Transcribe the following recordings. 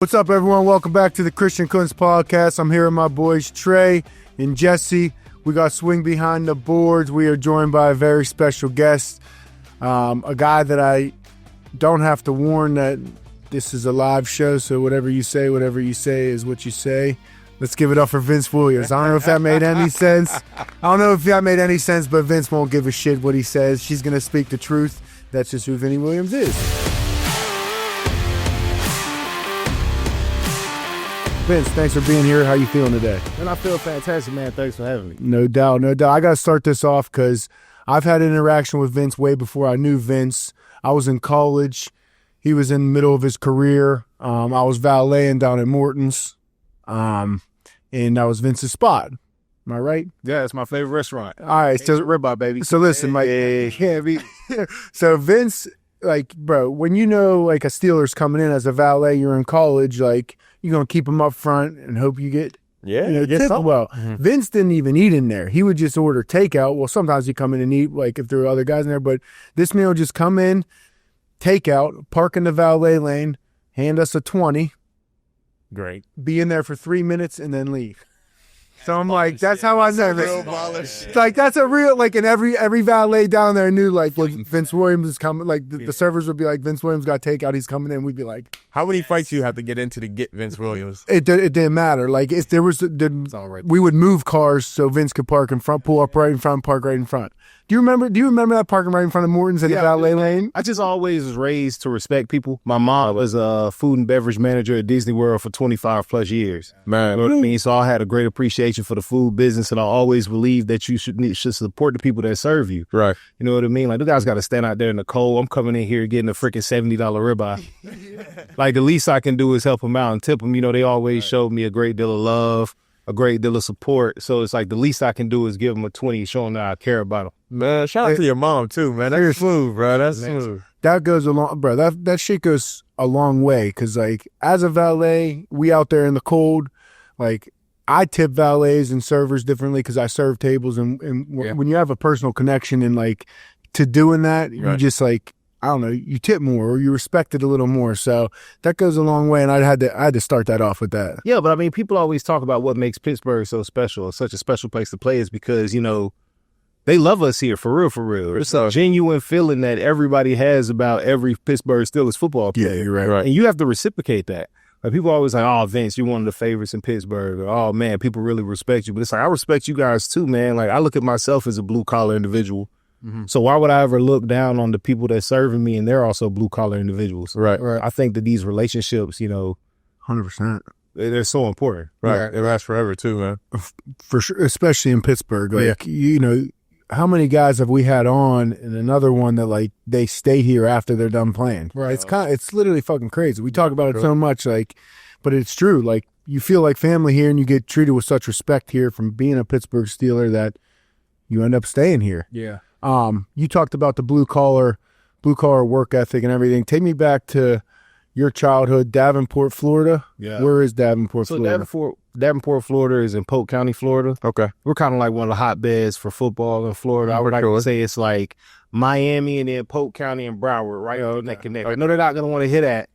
What's up, everyone? Welcome back to the Christian Kuntz Podcast. I'm here with my boys Trey and Jesse. We got Swing Behind the Boards. We are joined by a very special guest, a guy that I don't have to warn that this is a live show, so whatever you say is what you say. Let's give it up for Vince Williams. I don't know if that made any sense. But Vince won't give a shit what he says. She's going to speak the truth. That's just who Vinny Williams is. Vince, thanks for being here. How you feeling today? Man, I feel fantastic, man. Thanks for having me. No doubt. I got to start this off because I've had an interaction with Vince way before I knew Vince. I was in college. He was in the middle of his career. I was valeting down at Morton's, and that was Vince's spot. Am I right? Yeah, it's my favorite restaurant. All right. So ribeye, baby. So listen, Mike. So Vince, like, bro, when you know like a Steelers coming in as a valet, you're in college, like, you're going to keep them up front and hope you get, tip well. Mm-hmm. Vince didn't even eat in there. He would just order takeout. Well, sometimes he'd come in and eat, like, if there were other guys in there. But this meal would just come in, takeout, park in the valet lane, hand us a 20. Great. Be in there for 3 minutes and then leave. So I'm like, that's how I know it. Like, that's a real, like, and every valet down there knew, like, Vince Williams is coming. Like, the servers would be like, Vince Williams got takeout, he's coming in. We'd be like, how many fights do you have to get into to get Vince Williams? It didn't matter. Like, if there was, we would move cars so Vince could park in front, pull up right in front, park right in front. Do you remember that parking right in front of Morton's in the valet lane? I just always was raised to respect people. My mom was a food and beverage manager at Disney World for 25 plus years. Man, you know what I mean? So I had a great appreciation for the food business, and I always believed that you should support the people that serve you. Right. You know what I mean? Like, the guys got to stand out there in the cold. I'm coming in here getting a freaking $70 ribeye. Like, the least I can do is help them out and tip them. You know, they always showed me a great deal of love, a great deal of support. So it's like the least I can do is give them a 20, show them that I care about them. Man, shout out to your mom, too, man. That's smooth, bro. That's smooth. That goes along, bro. That shit goes a long way because, like, as a valet, we out there in the cold. Like, I tip valets and servers differently because I serve tables. And when you have a personal connection and, like, to doing that, you just, like, I don't know, you tip more or you respect it a little more. So that goes a long way, and I had to start that off with that. Yeah, but I mean, people always talk about what makes Pittsburgh so special, such a special place to play is because, you know, they love us here, for real, for real. It's a genuine feeling that everybody has about every Pittsburgh Steelers football player. Yeah, you're right. And you have to reciprocate that. Like, people always like, oh, Vince, you're one of the favorites in Pittsburgh. Or, oh, man, people really respect you. But it's like, I respect you guys too, man. Like, I look at myself as a blue-collar individual. Mm-hmm. So why would I ever look down on the people that's serving me and they're also blue-collar individuals? Right. I think that these relationships, you know, 100%. They're so important. Right. It lasts forever too, man. For sure, especially in Pittsburgh. Like, you know, how many guys have we had on and another one that, like, they stay here after they're done playing? Right. It's literally fucking crazy. We talk about it so much, like, but it's true. Like, you feel like family here and you get treated with such respect here from being a Pittsburgh Steeler that you end up staying here. Yeah. You talked about the blue collar work ethic and everything. Take me back to your childhood, Davenport, Florida. Yeah. Where is Davenport, Florida? Davenport, Florida is in Polk County, Florida. Okay. We're kind of like one of the hotbeds for football in Florida. I would like to say it's like Miami and then Polk County and Broward, right? Neck and neck. I know they're not going to want to hear that.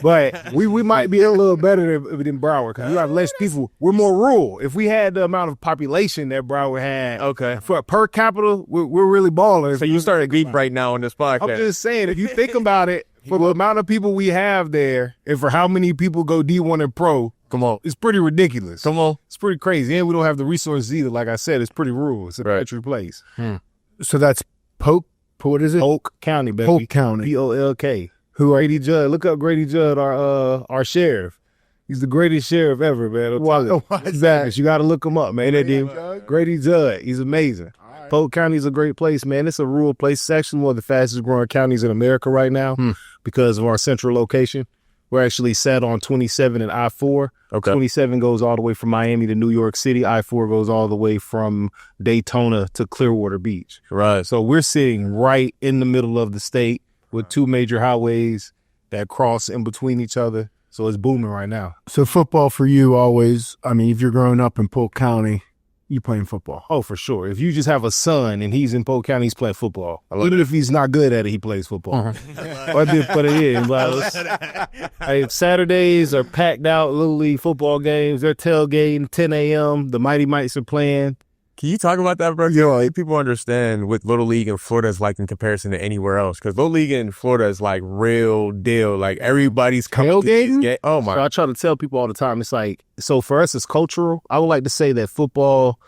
But we might be a little better than Broward because we have less people. We're more rural. If we had the amount of population that Broward had, for per capita, we're really balling. So you started deep right now on this podcast. I'm just saying, if you think about it, for the amount of people we have there, and for how many people go D1 and pro, come on, it's pretty ridiculous. Come on, it's pretty crazy, and we don't have the resources either. Like I said, it's pretty rural. It's a country place. So that's Polk. What is it? Polk County, baby. Polk County. Polk. Who Grady Judd? Look up Grady Judd, our sheriff. He's the greatest sheriff ever, man. Why is that? You got to look him up, man. Grady Judd. He's amazing. Right. Polk County is a great place, man. It's a rural place. It's actually one of the fastest growing counties in America right now because of our central location. We're actually set on 27 and I-4. Okay. 27 goes all the way from Miami to New York City. I-4 goes all the way from Daytona to Clearwater Beach. Right. So we're sitting right in the middle of the state with two major highways that cross in between each other. So it's booming right now. So football for you always, I mean, if you're growing up in Polk County, you playing football. Oh, for sure. If you just have a son and he's in Polk County, he's playing football. Even if he's not good at it, he plays football. But it is. Like, Saturdays are packed out, Little League football games. They're tailgating, 10 a.m. The Mighty Mites are playing. Can you talk about that, bro? You know, like, people understand what Little League in Florida is like in comparison to anywhere else. Because Little League in Florida is like real deal. Like, everybody's tailgating. Oh my! So I try to tell people all the time. It's like, so for us, it's cultural. I would like to say that football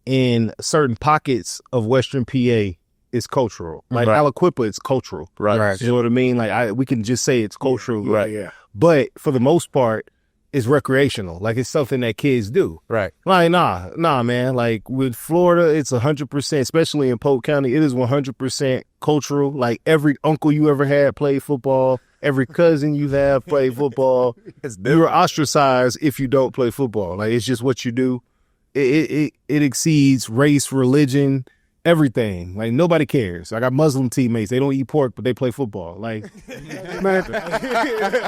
in certain pockets of Western PA is cultural. Like Aliquippa, it's cultural. Right. You know what I mean? Like, we can just say it's cultural. Yeah. But for the most part, it's recreational. Like, it's something that kids do. Right. Like, nah, man. Like, with Florida, it's 100%, especially in Polk County, it is 100% cultural. Like, every uncle you ever had played football. Every cousin you have played football. You're ostracized if you don't play football. Like, it's just what you do. It exceeds race, religion, everything. Like, nobody cares. I got Muslim teammates. They don't eat pork, but they play football. Like, man,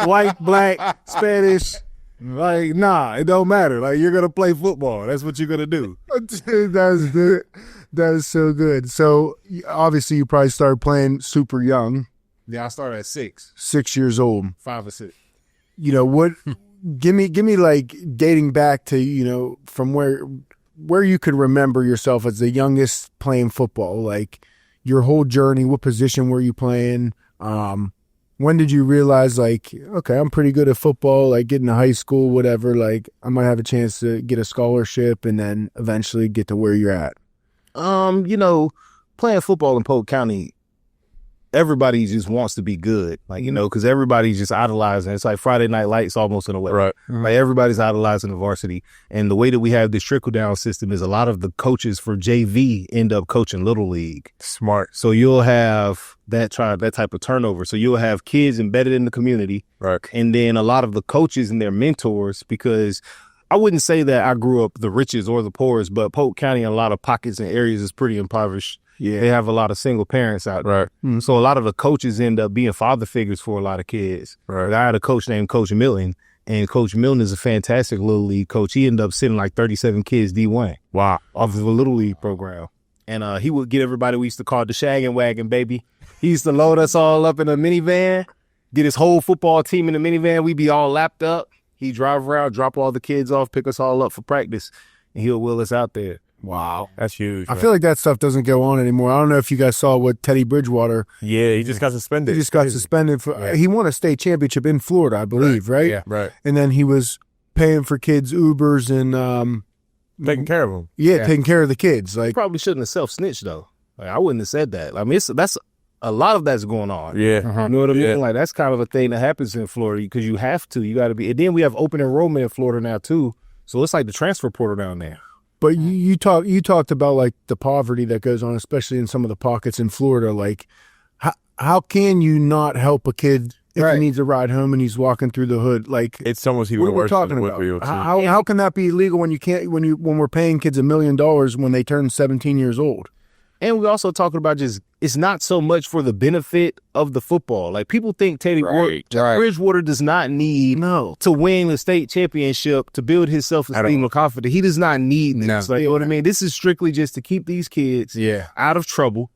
white, black, Spanish. Like, nah, it don't matter. Like, you're going to play football. That's what you're going to do. Dude, that is so good. So, obviously, you probably started playing super young. Yeah, I started at 6. 6 years old. 5 or 6. You know, what, give me like dating back to, you know, from where you could remember yourself as the youngest playing football, like your whole journey. What position were you playing? When did you realize, like, okay, I'm pretty good at football, like getting to high school, whatever, like I might have a chance to get a scholarship and then eventually get to where you're at? You know, playing football in Polk County, everybody just wants to be good, like, you know, because everybody's just idolizing. It's like Friday Night Lights almost in a way. Right. Like, everybody's idolizing the varsity. And the way that we have this trickle-down system is a lot of the coaches for JV end up coaching Little League. Smart. So you'll have that type of turnover. So you'll have kids embedded in the community. Right. And then a lot of the coaches and their mentors, because I wouldn't say that I grew up the richest or the poorest, but Polk County in a lot of pockets and areas is pretty impoverished. Yeah, they have a lot of single parents out there. Right. Mm-hmm. So a lot of the coaches end up being father figures for a lot of kids. Right. I had a coach named Coach Milton, and Coach Milton is a fantastic Little League coach. He ended up sending like 37 kids D1. Wow. Off of a Little League program. And he would get everybody we used to call the shaggin' wagon, baby. He used to load us all up in a minivan, get his whole football team in the minivan. We'd be all lapped up. He'd drive around, drop all the kids off, pick us all up for practice, and he'll wheel us out there. Wow. That's huge. I feel like that stuff doesn't go on anymore. I don't know if you guys saw what Teddy Bridgewater. Yeah, he just got suspended. He just got suspended for. He won a state championship in Florida, I believe, right? Yeah, right. And then he was paying for kids' Ubers and taking care of them. Yeah, taking care of the kids. Like, probably shouldn't have self-snitched though. Like, I wouldn't have said that. I mean, that's a lot of that's going on. Yeah. You know what I mean? Like, that's kind of a thing that happens in Florida because you have to. You got to be. And then we have open enrollment in Florida now too. So it's like the transfer portal down there. But you talked about like the poverty that goes on, especially in some of the pockets in Florida. Like, how can you not help a kid if he needs a ride home and he's walking through the hood? Like, it's almost even what worse. We're talking about. How can that be illegal when you can't when we're paying kids $1 million when they turn 17 years old? And we're also talking about just, it's not so much for the benefit of the football. Like, people think Bridgewater does not need to win the state championship to build his self-esteem or confidence. He does not need this. Like, you know what I mean? This is strictly just to keep these kids out of trouble,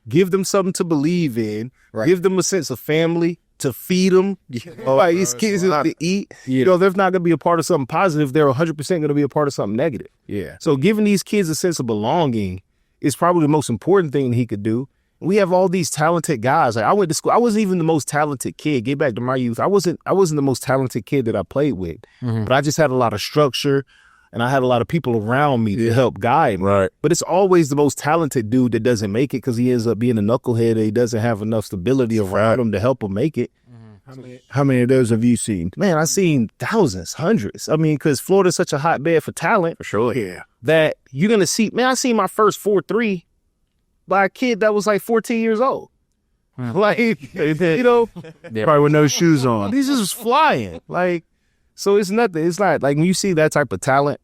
give them something to believe in, give them a sense of family, to feed them. Like, these kids to eat. You know, they're not going to be a part of something positive. They're 100% going to be a part of something negative. Yeah. So giving these kids a sense of belonging is probably the most important thing he could do. We have all these talented guys. Like, I went to school. I wasn't even the most talented kid. Get back to my youth. I wasn't the most talented kid that I played with. But I just had a lot of structure, and I had a lot of people around me to help guide me. Right. But it's always the most talented dude that doesn't make it because he ends up being a knucklehead and he doesn't have enough stability around him to help him make it. How many of those have you seen? Man, I've seen thousands, hundreds. I mean, because Florida's such a hotbed for talent. For sure. Yeah. That you're going to see. Man, I seen my first 4.3 by a kid that was like 14 years old. Like, you know. Probably with no shoes on. He's just flying. Like, so it's nothing. It's not like when you see that type of talent,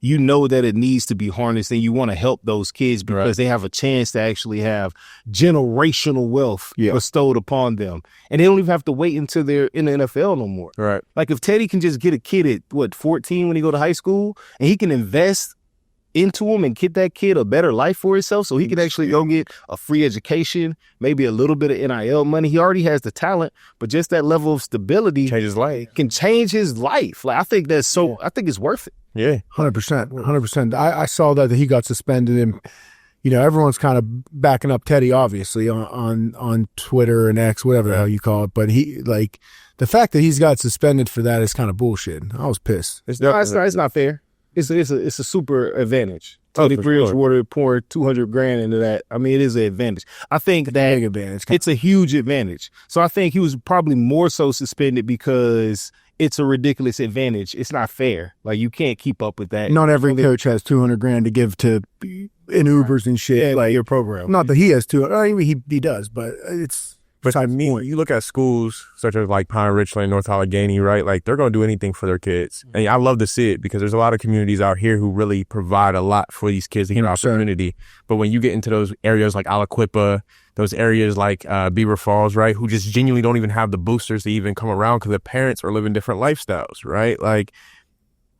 you know that it needs to be harnessed and you want to help those kids because they have a chance to actually have generational wealth bestowed upon them. And they don't even have to wait until they're in the NFL no more. Right. Like, if Teddy can just get a kid at, 14 when he go to high school, and he can invest into him and get that kid a better life for himself so he can actually go get a free education, maybe a little bit of NIL money. He already has the talent, but just that level of stability Change his life. can change his life. Like, I think that's so, I think it's worth it. Yeah. 100%. 100%. I saw that he got suspended, and everyone's kind of backing up Teddy, obviously, on Twitter and X, whatever the hell you call it. But the fact that he's got suspended for that is kind of bullshit. I was pissed. It's not fair. It's a super advantage. Teddy Bridgewater poured $200,000 into that. I mean, it is an advantage. I think that it's a huge advantage. So I think he was probably more so suspended because it's a ridiculous advantage. It's not fair. Like, you can't keep up with that. Not every coach has $200,000 to give to in Ubers and shit. Yeah, like your program. Not that he has to. I mean, he does, but it's. But to me, you look at schools such as like Pine Richland, North Allegheny, right? Like, they're going to do anything for their kids. And I love to see it because there's a lot of communities out here who really provide a lot for these kids to get an opportunity. But when you get into those areas like Aliquippa, those areas like Beaver Falls, right, who just genuinely don't even have the boosters to even come around because their parents are living different lifestyles, right? Like,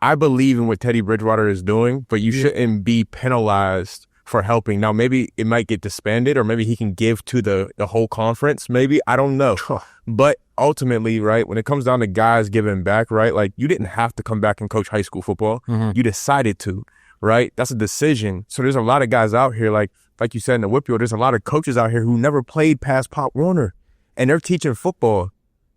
I believe in what Teddy Bridgewater is doing, but you shouldn't be penalized for helping. Now, maybe it might get disbanded, or maybe he can give to the whole conference. Maybe, I don't know. But ultimately, right, when it comes down to guys giving back, right, like, you didn't have to come back and coach high school football. You decided to, right? That's a decision. So there's a lot of guys out here, like you said in the Whippeal, there's a lot of coaches out here who never played past Pop Warner, and they're teaching football.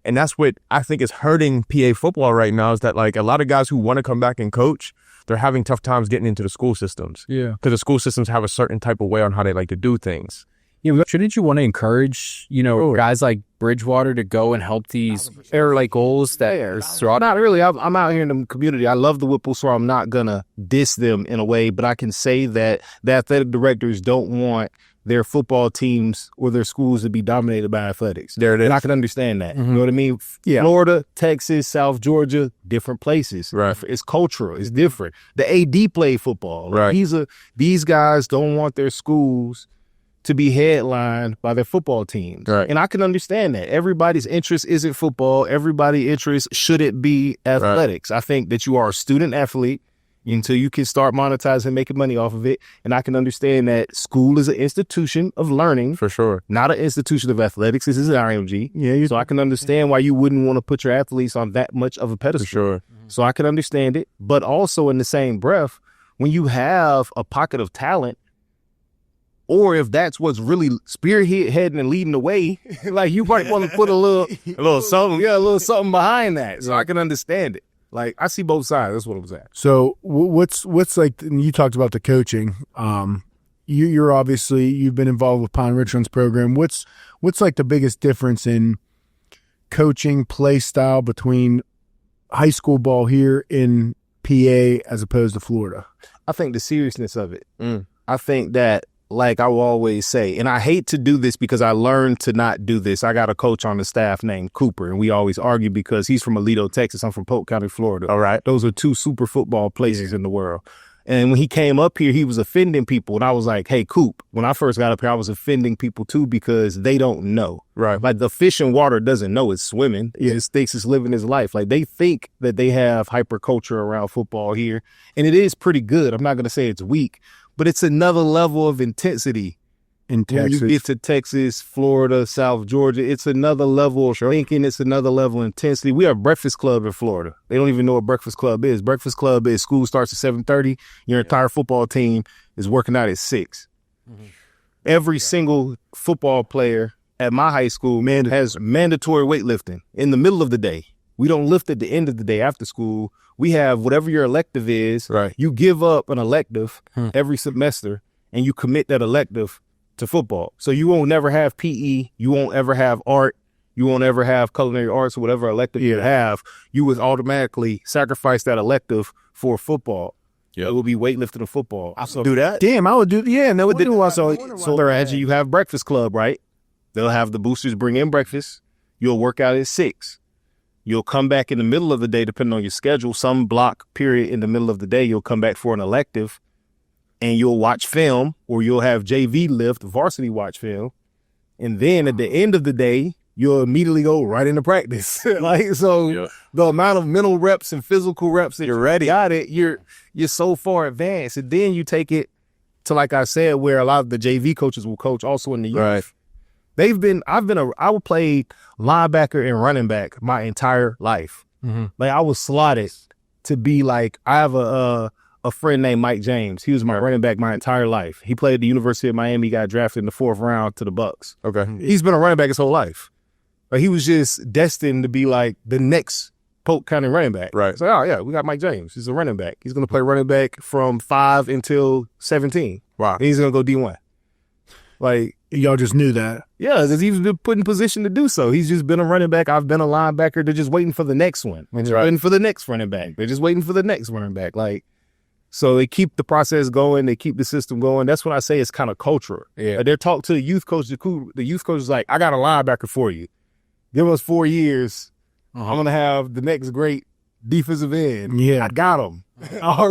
And that's what I think is hurting PA football right now, is that, like, a lot of guys who want to come back and coach, they're having tough times getting into the school systems. Yeah. Because the school systems have a certain type of way on how they like to do things. Yeah, shouldn't you want to encourage, guys like Bridgewater to go and help these air like goals that are throughout? Not really. I'm out here in the community. I love the Whipple, so I'm not going to diss them in a way, but I can say that the athletic directors don't want their football teams or their schools to be dominated by athletics. There it is. And I can understand that. You know what I mean? Yeah. Florida, Texas, South Georgia, different places. Right. It's cultural. It's different. The AD played football. Right. These guys don't want their schools to be headlined by their football teams. Right. And I can understand that. Everybody's interest isn't football. Everybody's interest shouldn't be athletics. Right. I think that you are a student athlete until you can start monetizing and making money off of it. And I can understand that school is an institution of learning. For sure. Not an institution of athletics. This is an IMG. Yeah. So I can understand why you wouldn't want to put your athletes on that much of a pedestal. For sure. So I can understand it. But also in the same breath, when you have a pocket of talent, or if that's what's really spearheading and leading the way, like, you might want to put a little something. Yeah, a little something behind that. So I can understand it. Like, I see both sides. That's what I was at. So what's like, you talked about the coaching. You're obviously, you've been involved with Pine Richland's program. What's like the biggest difference in coaching play style between high school ball here in PA as opposed to Florida? I think the seriousness of it. I think that, like I will always say, and I hate to do this because I learned to not do this. I got a coach on the staff named Cooper, and we always argue because he's from Aledo, Texas. I'm from Polk County, Florida. All right. Those are two super football places in the world. And when he came up here, he was offending people. And I was like, hey, Coop, when I first got up here, I was offending people too because they don't know. Right. Like, the fish in water doesn't know it's swimming. It just thinks it's living his life. Like, they think that they have hyperculture around football here. And it is pretty good. I'm not going to say it's weak, but it's another level of intensity. In Texas. When you get to Texas, Florida, South Georgia, it's another level of thinking. It's another level of intensity. We have Breakfast Club in Florida. They don't even know what Breakfast Club is. Breakfast Club is school starts at 7:30. Your entire football team is working out at 6. Every single football player at my high school has mandatory weightlifting in the middle of the day. We don't lift at the end of the day after school. We have whatever your elective is. Right. You give up an elective every semester, and you commit that elective to football. So you won't never have PE. You won't ever have art. You won't ever have culinary arts or whatever elective you have. You would automatically sacrifice that elective for football. It will be weightlifting and football. I do that. Damn, I would do. Yeah, no, it didn't. So you have Breakfast Club, right? They'll have the boosters bring in breakfast. You'll work out at 6. You'll come back in the middle of the day, depending on your schedule. Some block period in the middle of the day, you'll come back for an elective. And you'll watch film, or you'll have JV lift, varsity watch film. And then at the end of the day, you'll immediately go right into practice. The amount of mental reps and physical reps that you're ready, got it, you're so far advanced. And then you take it to, like I said, where a lot of the JV coaches will coach also in the youth. Right. I would play linebacker and running back my entire life. Mm-hmm. Like I was slotted to be like, I have a friend named Mike James. He was my running back my entire life. He played at the University of Miami, got drafted in the 4th round to the Bucks. Okay. He's been a running back his whole life. But he was just destined to be like the next Polk County running back. Right. So, we got Mike James. He's a running back. He's going to play running back from 5 until 17. Wow. And he's going to go D1. Like, y'all just knew that. Yeah, because he's been put in position to do so. He's just been a running back. I've been a linebacker. They're just waiting for the next one. They're just waiting for the next running back. They're just waiting for the next running back. Like, so they keep the process going. They keep the system going. That's what I say is kind of cultural. Yeah. They're talking to the youth coach. The youth coach is like, I got a linebacker for you. Give us 4 years. I'm going to have the next great defensive end. Yeah. I got him.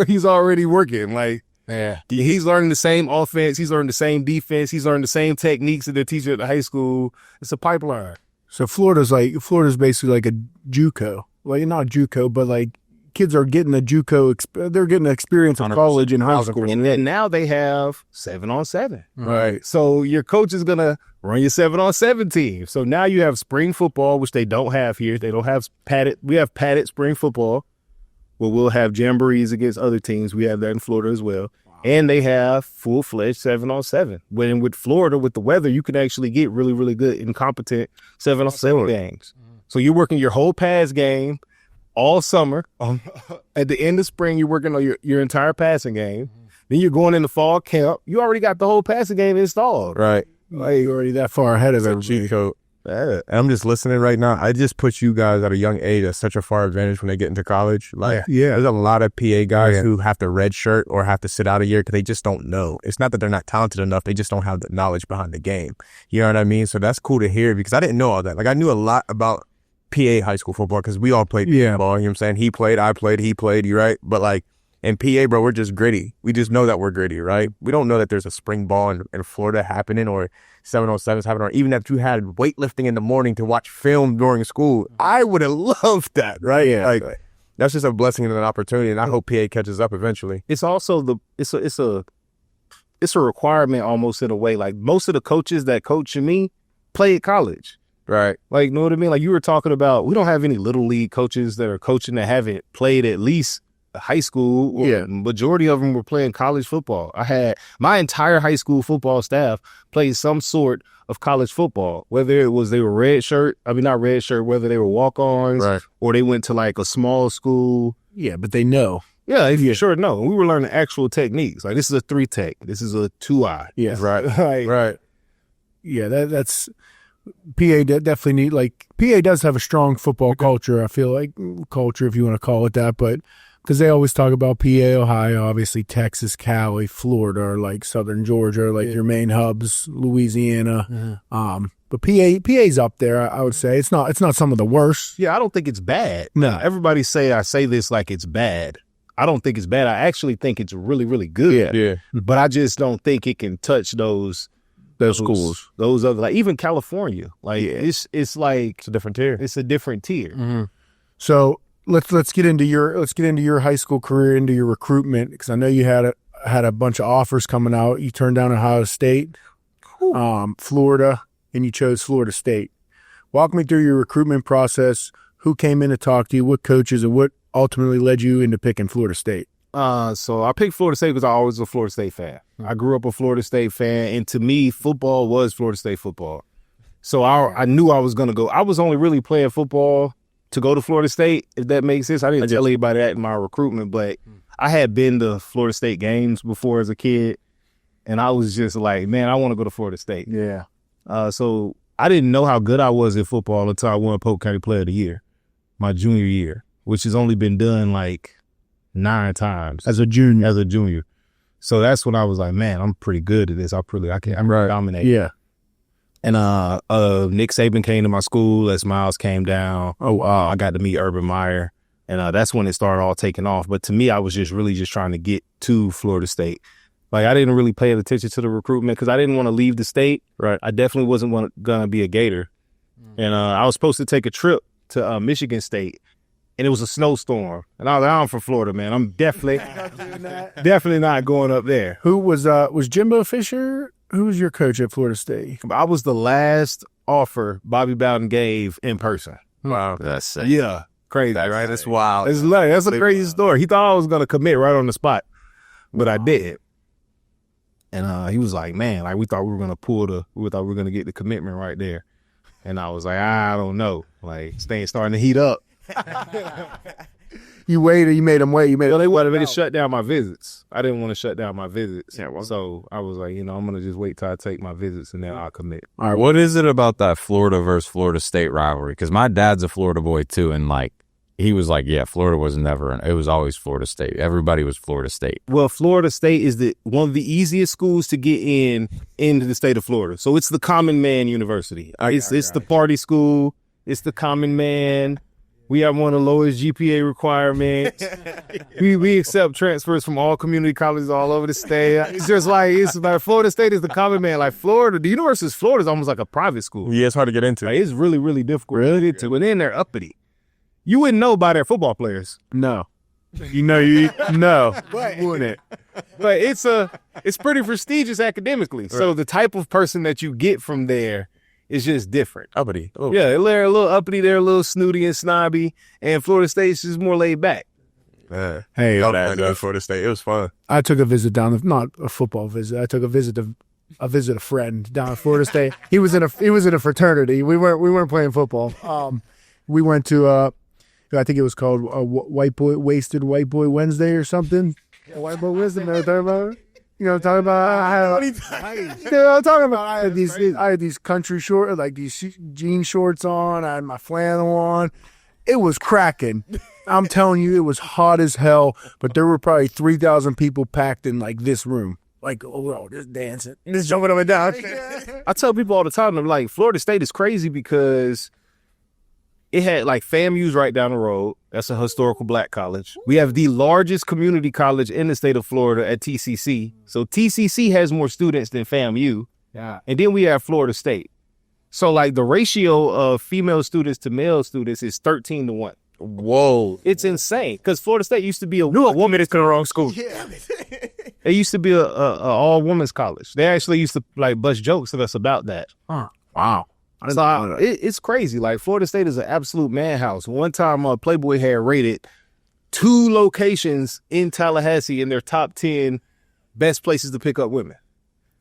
He's already working. Like, yeah, he's learning the same offense. He's learning the same defense. He's learning the same techniques that they're teaching at the high school. It's a pipeline. So Florida's basically like a JUCO. Well, not JUCO, but like kids are getting a JUCO. They're getting an experience in college and high school. And then now they have 7-on-7. Right. So your coach is gonna run your 7-on-7 team. So now you have spring football, which they don't have here. They don't have padded. We have padded spring football. Well, we'll have jamborees against other teams. We have that in Florida as well. Wow. And they have full-fledged 7-on-7. When with Florida, with the weather, you can actually get really, really good and competent 7-on-7 games. So you're working your whole pass game all summer. At the end of spring, you're working on your entire passing game. Then you're going into fall camp. You already got the whole passing game installed. Right. Like, you're already that far ahead of everybody. I'm just listening right now. I just put you guys at a young age at such a far advantage when they get into college. Like, there's a lot of PA guys who have to redshirt or have to sit out a year because they just don't know. It's not that they're not talented enough. They just don't have the knowledge behind the game. You know what I mean? So that's cool to hear because I didn't know all that. Like, I knew a lot about PA high school football because we all played football. You know what I'm saying? He played, I played, he played, you right? But like, in PA, bro, we're just gritty. We just know that we're gritty, right? We don't know that there's a spring ball in Florida happening or 7-on-7s happening, or even that you had weightlifting in the morning to watch film during school. I would have loved that, right? Yeah. Like, that's just a blessing and an opportunity, and I hope PA catches up eventually. It's also it's a requirement almost in a way. Like, most of the coaches that coach me play at college. Right. Like, you know what I mean? Like, you were talking about, we don't have any little league coaches that are coaching that haven't played at least high school. Majority of them were playing college football. I had my entire high school football staff played some sort of college football, whether it was they were not red shirt, whether they were walk-ons or they went to like a small school. Yeah, but they know. Yeah, if you sure know. We were learning actual techniques. Like, this is a 3-tech. This is a 2-eye. Yeah. Right. Right. Yeah, that's PA definitely need, like, PA does have a strong football culture, I feel like, culture if you want to call it that, but because they always talk about PA, Ohio, obviously Texas, Cali, Florida, or like Southern Georgia, like your main hubs, Louisiana. But PA's up there, I would say. It's not some of the worst. Yeah, I don't think it's bad. No. Everybody I say this like it's bad. I don't think it's bad. I actually think it's really, really good. Yeah. But I just don't think it can touch those schools. Those other, like, even California. Like, it's like it's a different tier. It's a different tier. Mm-hmm. So let's get into your high school career, into your recruitment, because I know you had a bunch of offers coming out. You turned down Ohio State, Florida, and you chose Florida State. Walk me through your recruitment process. Who came in to talk to you? What coaches, and what ultimately led you into picking Florida State? So I picked Florida State because I always was a Florida State fan. I grew up a Florida State fan, and to me, football was Florida State football. So I knew I was going to go. I was only really playing football to go to Florida State, if that makes sense. I didn't tell anybody that in my recruitment, but I had been to Florida State games before as a kid, and I was just like, man, I want to go to Florida State. Yeah. So I didn't know how good I was at football until I won Polk County Player of the Year, my junior year, which has only been done like 9 times as a junior. So that's when I was like, man, I'm pretty good at this. I'm dominate. Yeah. And Nick Saban came to my school as Miles came down. Oh, wow. I got to meet Urban Meyer. And that's when it started all taking off. But to me, I was just really just trying to get to Florida State. Like, I didn't really pay attention to the recruitment because I didn't want to leave the state. Right. I definitely wasn't going to be a Gator. And I was supposed to take a trip to Michigan State, and it was a snowstorm. And I was like, I'm from Florida, man. I'm definitely not going up there. Who was Jimbo Fisher? Who was your coach at Florida State? I was the last offer Bobby Bowden gave in person. Wow. That's sick. Yeah. Crazy, right? That's wild. That's a crazy story. He thought I was going to commit right on the spot, but I did. And he was like, man, like we thought we were going to get the commitment right there. And I was like, I don't know. Like, things starting to heat up. You waited. You made them wait. They wanted me to shut down my visits. I didn't want to shut down my visits. Yeah, well, so I was like, I'm going to just wait till I take my visits and then I'll commit. All right. What is it about that Florida versus Florida State rivalry? Because my dad's a Florida boy too, and like he was like, yeah, Florida was never. It was always Florida State. Everybody was Florida State. Well, Florida State is one of the easiest schools to get into the state of Florida. So it's the common man university. It's the party school. It's the common man. We have one of the lowest GPA requirements. we accept transfers from all community colleges all over the state. It's like Florida State is the common man. Like Florida, the University of Florida is almost like a private school. Yeah, it's hard to get into. Like, it's really, really difficult to get into. And then they're uppity. You wouldn't know by their football players. No. No. You wouldn't. But it's pretty prestigious academically. Right. So the type of person that you get from there is just different. Uppity. Oh. Yeah, they're a little uppity. They're a little snooty and snobby. And Florida State's just more laid back. Hey, Florida State. It was fun. I took a visit down, not a football visit. I took a visit a friend down at Florida State. He was in a fraternity. We weren't playing football. We went to I think it was called Wasted White Boy Wednesday or something. White Boy Wednesday. You know what I'm talking about? You know what I'm talking about? I had these country shorts, like these jean shorts on. I had my flannel on. It was cracking. I'm telling you, it was hot as hell. But there were probably 3,000 people packed in like this room. Like, just dancing, just jumping up and down. I tell people all the time, I'm like, Florida State is crazy because it had like FAMU's right down the road. That's a historical black college. We have the largest community college in the state of Florida at TCC. So TCC has more students than FAMU. Yeah. And then we have Florida State. So like the ratio of female students to male students is 13-1. Whoa. It's insane. Because Florida State used to be a woman to the wrong school. Yeah. It used to be a all women's college. They actually used to like bust jokes at us about that. Huh. Wow. It's crazy. Like Florida State is an absolute madhouse. One time Playboy had rated 2 locations in Tallahassee in their top 10 best places to pick up women.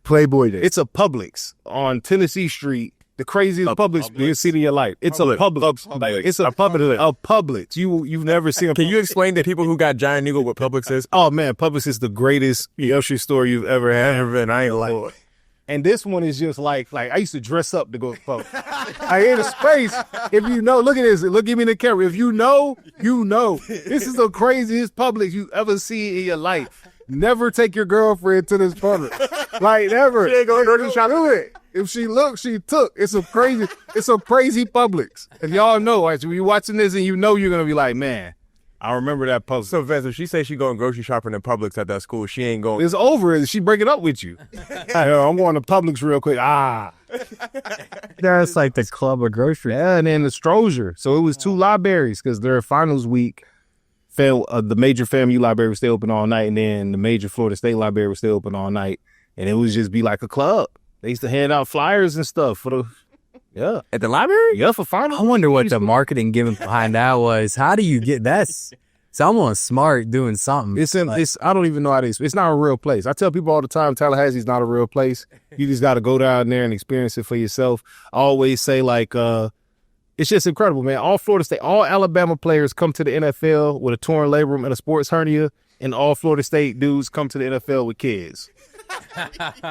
Playboy did. It's a Publix on Tennessee Street. The craziest Publix you've seen in your life. It's a Publix. It's a Publix. You've never seen a Can you explain to people who got Giant Eagle what Publix is? Oh, man, Publix is the greatest grocery store you've ever had. I ain't like. And this one is just like I used to dress up to go to Publix. I in a space. If you know, look at this. Look at me in the camera. If you know, you know. This is the craziest Publix you ever see in your life. Never take your girlfriend to this Publix. Like never. She ain't gonna do it. If she looked, she took. It's a crazy Publix. If y'all know, like, so you're watching this and you know you're gonna be like, man, I remember that Publix. So, Vance, if she says she going grocery shopping in Publix at that school, she ain't going. It's over. She break it up with you. I'm going to Publix real quick. That's like the club of grocery. Yeah, and then the Strozier. So it was 2 libraries because their finals week, the major FAMU library was still open all night, and then the major Florida State library was still open all night. And it would just be like a club. They used to hand out flyers and stuff for the... Yeah. At the library? Yeah, for finals. I wonder what the marketing gimmick behind that was. How do you get that? Someone smart doing something. I don't even know how it's not a real place. I tell people all the time, Tallahassee's not a real place. You just got to go down there and experience it for yourself. I always say it's just incredible, man. All Florida State, all Alabama players come to the NFL with a torn labrum and a sports hernia, and all Florida State dudes come to the NFL with kids.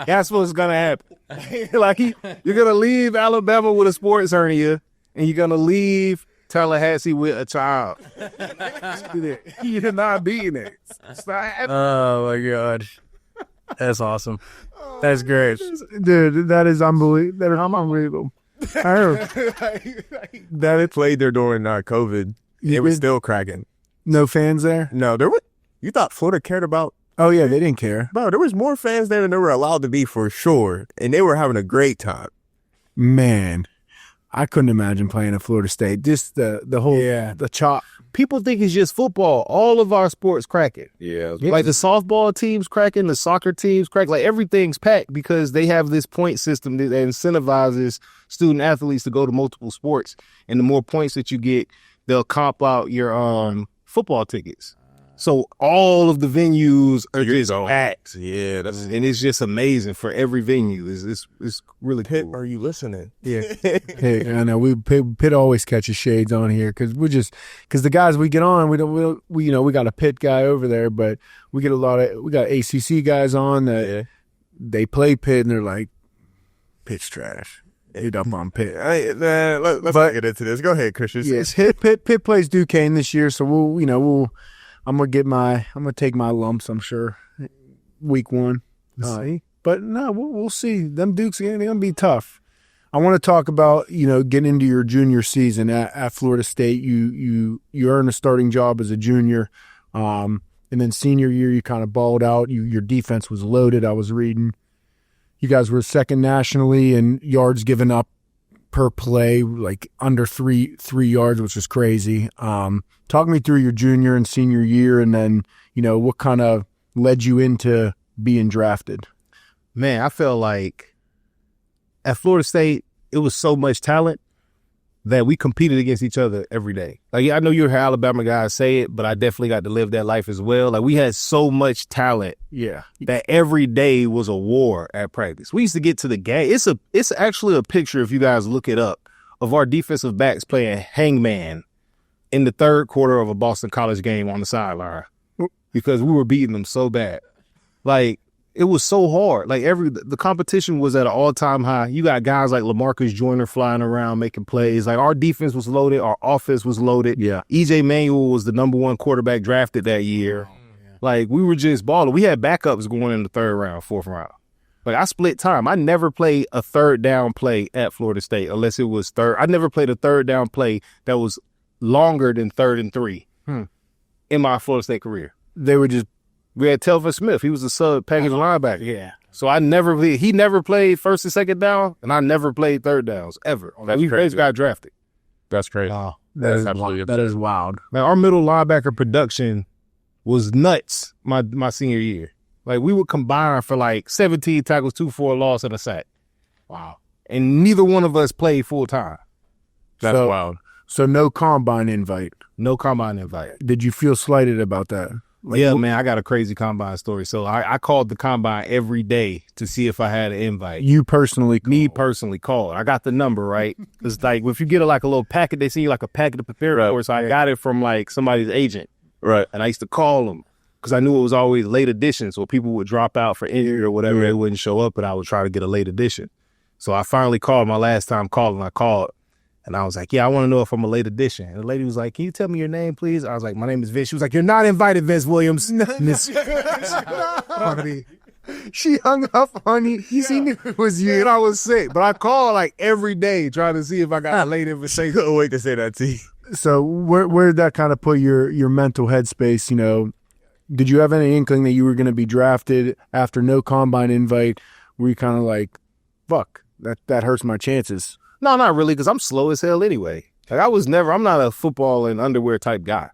That's what's gonna happen. You're gonna leave Alabama with a sports hernia, and you're gonna leave Tallahassee with a child. You're not beating it. It's not happening. Oh my God, that's awesome. That's great, dude. That is unbelievable. I'm unbelievable. I heard that it played there during COVID. It was still cracking. No fans there. No, there were. You thought Florida cared about? Oh, yeah, they didn't care. Bro, there was more fans there than there were allowed to be for sure, and they were having a great time. Man, I couldn't imagine playing at Florida State. Just the whole the chop. People think it's just football. All of our sports cracking. Yeah. Like the softball team's cracking, the soccer team's cracking. Like everything's packed because they have this point system that incentivizes student athletes to go to multiple sports. And the more points that you get, they'll comp out your football tickets. So all of the venues are just packed. Yeah, and it's just amazing for every venue. It's really Pitt, cool. are you listening? Yeah. Hey, I know Pitt always catches shades on here because the guys we get on, we got a Pitt guy over there, but we got ACC guys on that they play Pitt and they're like, Pitt's trash. Hit up on Pitt. Let's not get into this. Go ahead, Christian. Yes, Pitt plays Duquesne this year, so I'm gonna take my lumps. I'm sure week 1. But no, we'll see. Them Dukes they're gonna be tough. I want to talk about getting into your junior season at Florida State. You earned a starting job as a junior, and then senior year you kind of balled out. Your defense was loaded. I was reading. You guys were second nationally in yards given up per play, like under three yards, which is crazy. Talk me through your junior and senior year, and then what kind of led you into being drafted. Man, I felt like at Florida State it was so much talent that we competed against each other every day. Like, I know you're an Alabama guy, say it, but I definitely got to live that life as well. Like, we had so much talent that every day was a war at practice. We used to get to the game. It's actually a picture, if you guys look it up, of our defensive backs playing hangman in the third quarter of a Boston College game on the sideline because we were beating them so bad. Like, it was so hard. Like, the competition was at an all-time high. You got guys like LaMarcus Joyner flying around making plays. Like, our defense was loaded. Our offense was loaded. Yeah. E.J. Manuel was the number 1 quarterback drafted that year. Like, we were just balling. We had backups going in the 3rd round, 4th round. Like, I split time. I never played a 3rd down play at Florida State unless it was third. I never played a 3rd down play that was longer than 3rd and 3 in my Florida State career. We had Telvin Smith. He was a sub package linebacker. Yeah. So he never played 1st and 2nd down, and I never played 3rd downs ever. That's we crazy. basically got drafted. That's crazy. That is wild. Man, our middle linebacker production was nuts my senior year. Like, we would combine for like 17 tackles, 2 for a loss, and a sack. Wow. And neither one of us played full time. That's wild. So no combine invite. No combine invite. Did you feel slighted about that? Man, I got a crazy combine story. So I called the combine every day to see if I had an invite. You personally called? Me personally called. I got the number, right? It's like, if you get a little packet, they send you like a packet to prepare for. So I got it from like somebody's agent. Right. And I used to call them because I knew it was always late edition. So people would drop out for injury or whatever. They wouldn't show up, but I would try to get a late edition. So I finally called my last time calling. I called. And I was like, I want to know if I'm a late edition. And the lady was like, can you tell me your name, please? I was like, my name is Vince. She was like, you're not invited, Vince Williams. She hung up on you. She knew it was you. And I was sick. But I called like every day trying to see if I got a late invitation. Couldn't wait to say that to you. So where did that kind of put your mental headspace? Did you have any inkling that you were going to be drafted after no combine invite? Were you kind of like, fuck, that hurts my chances? No, not really, because I'm slow as hell anyway. Like, I'm not a football and underwear type guy.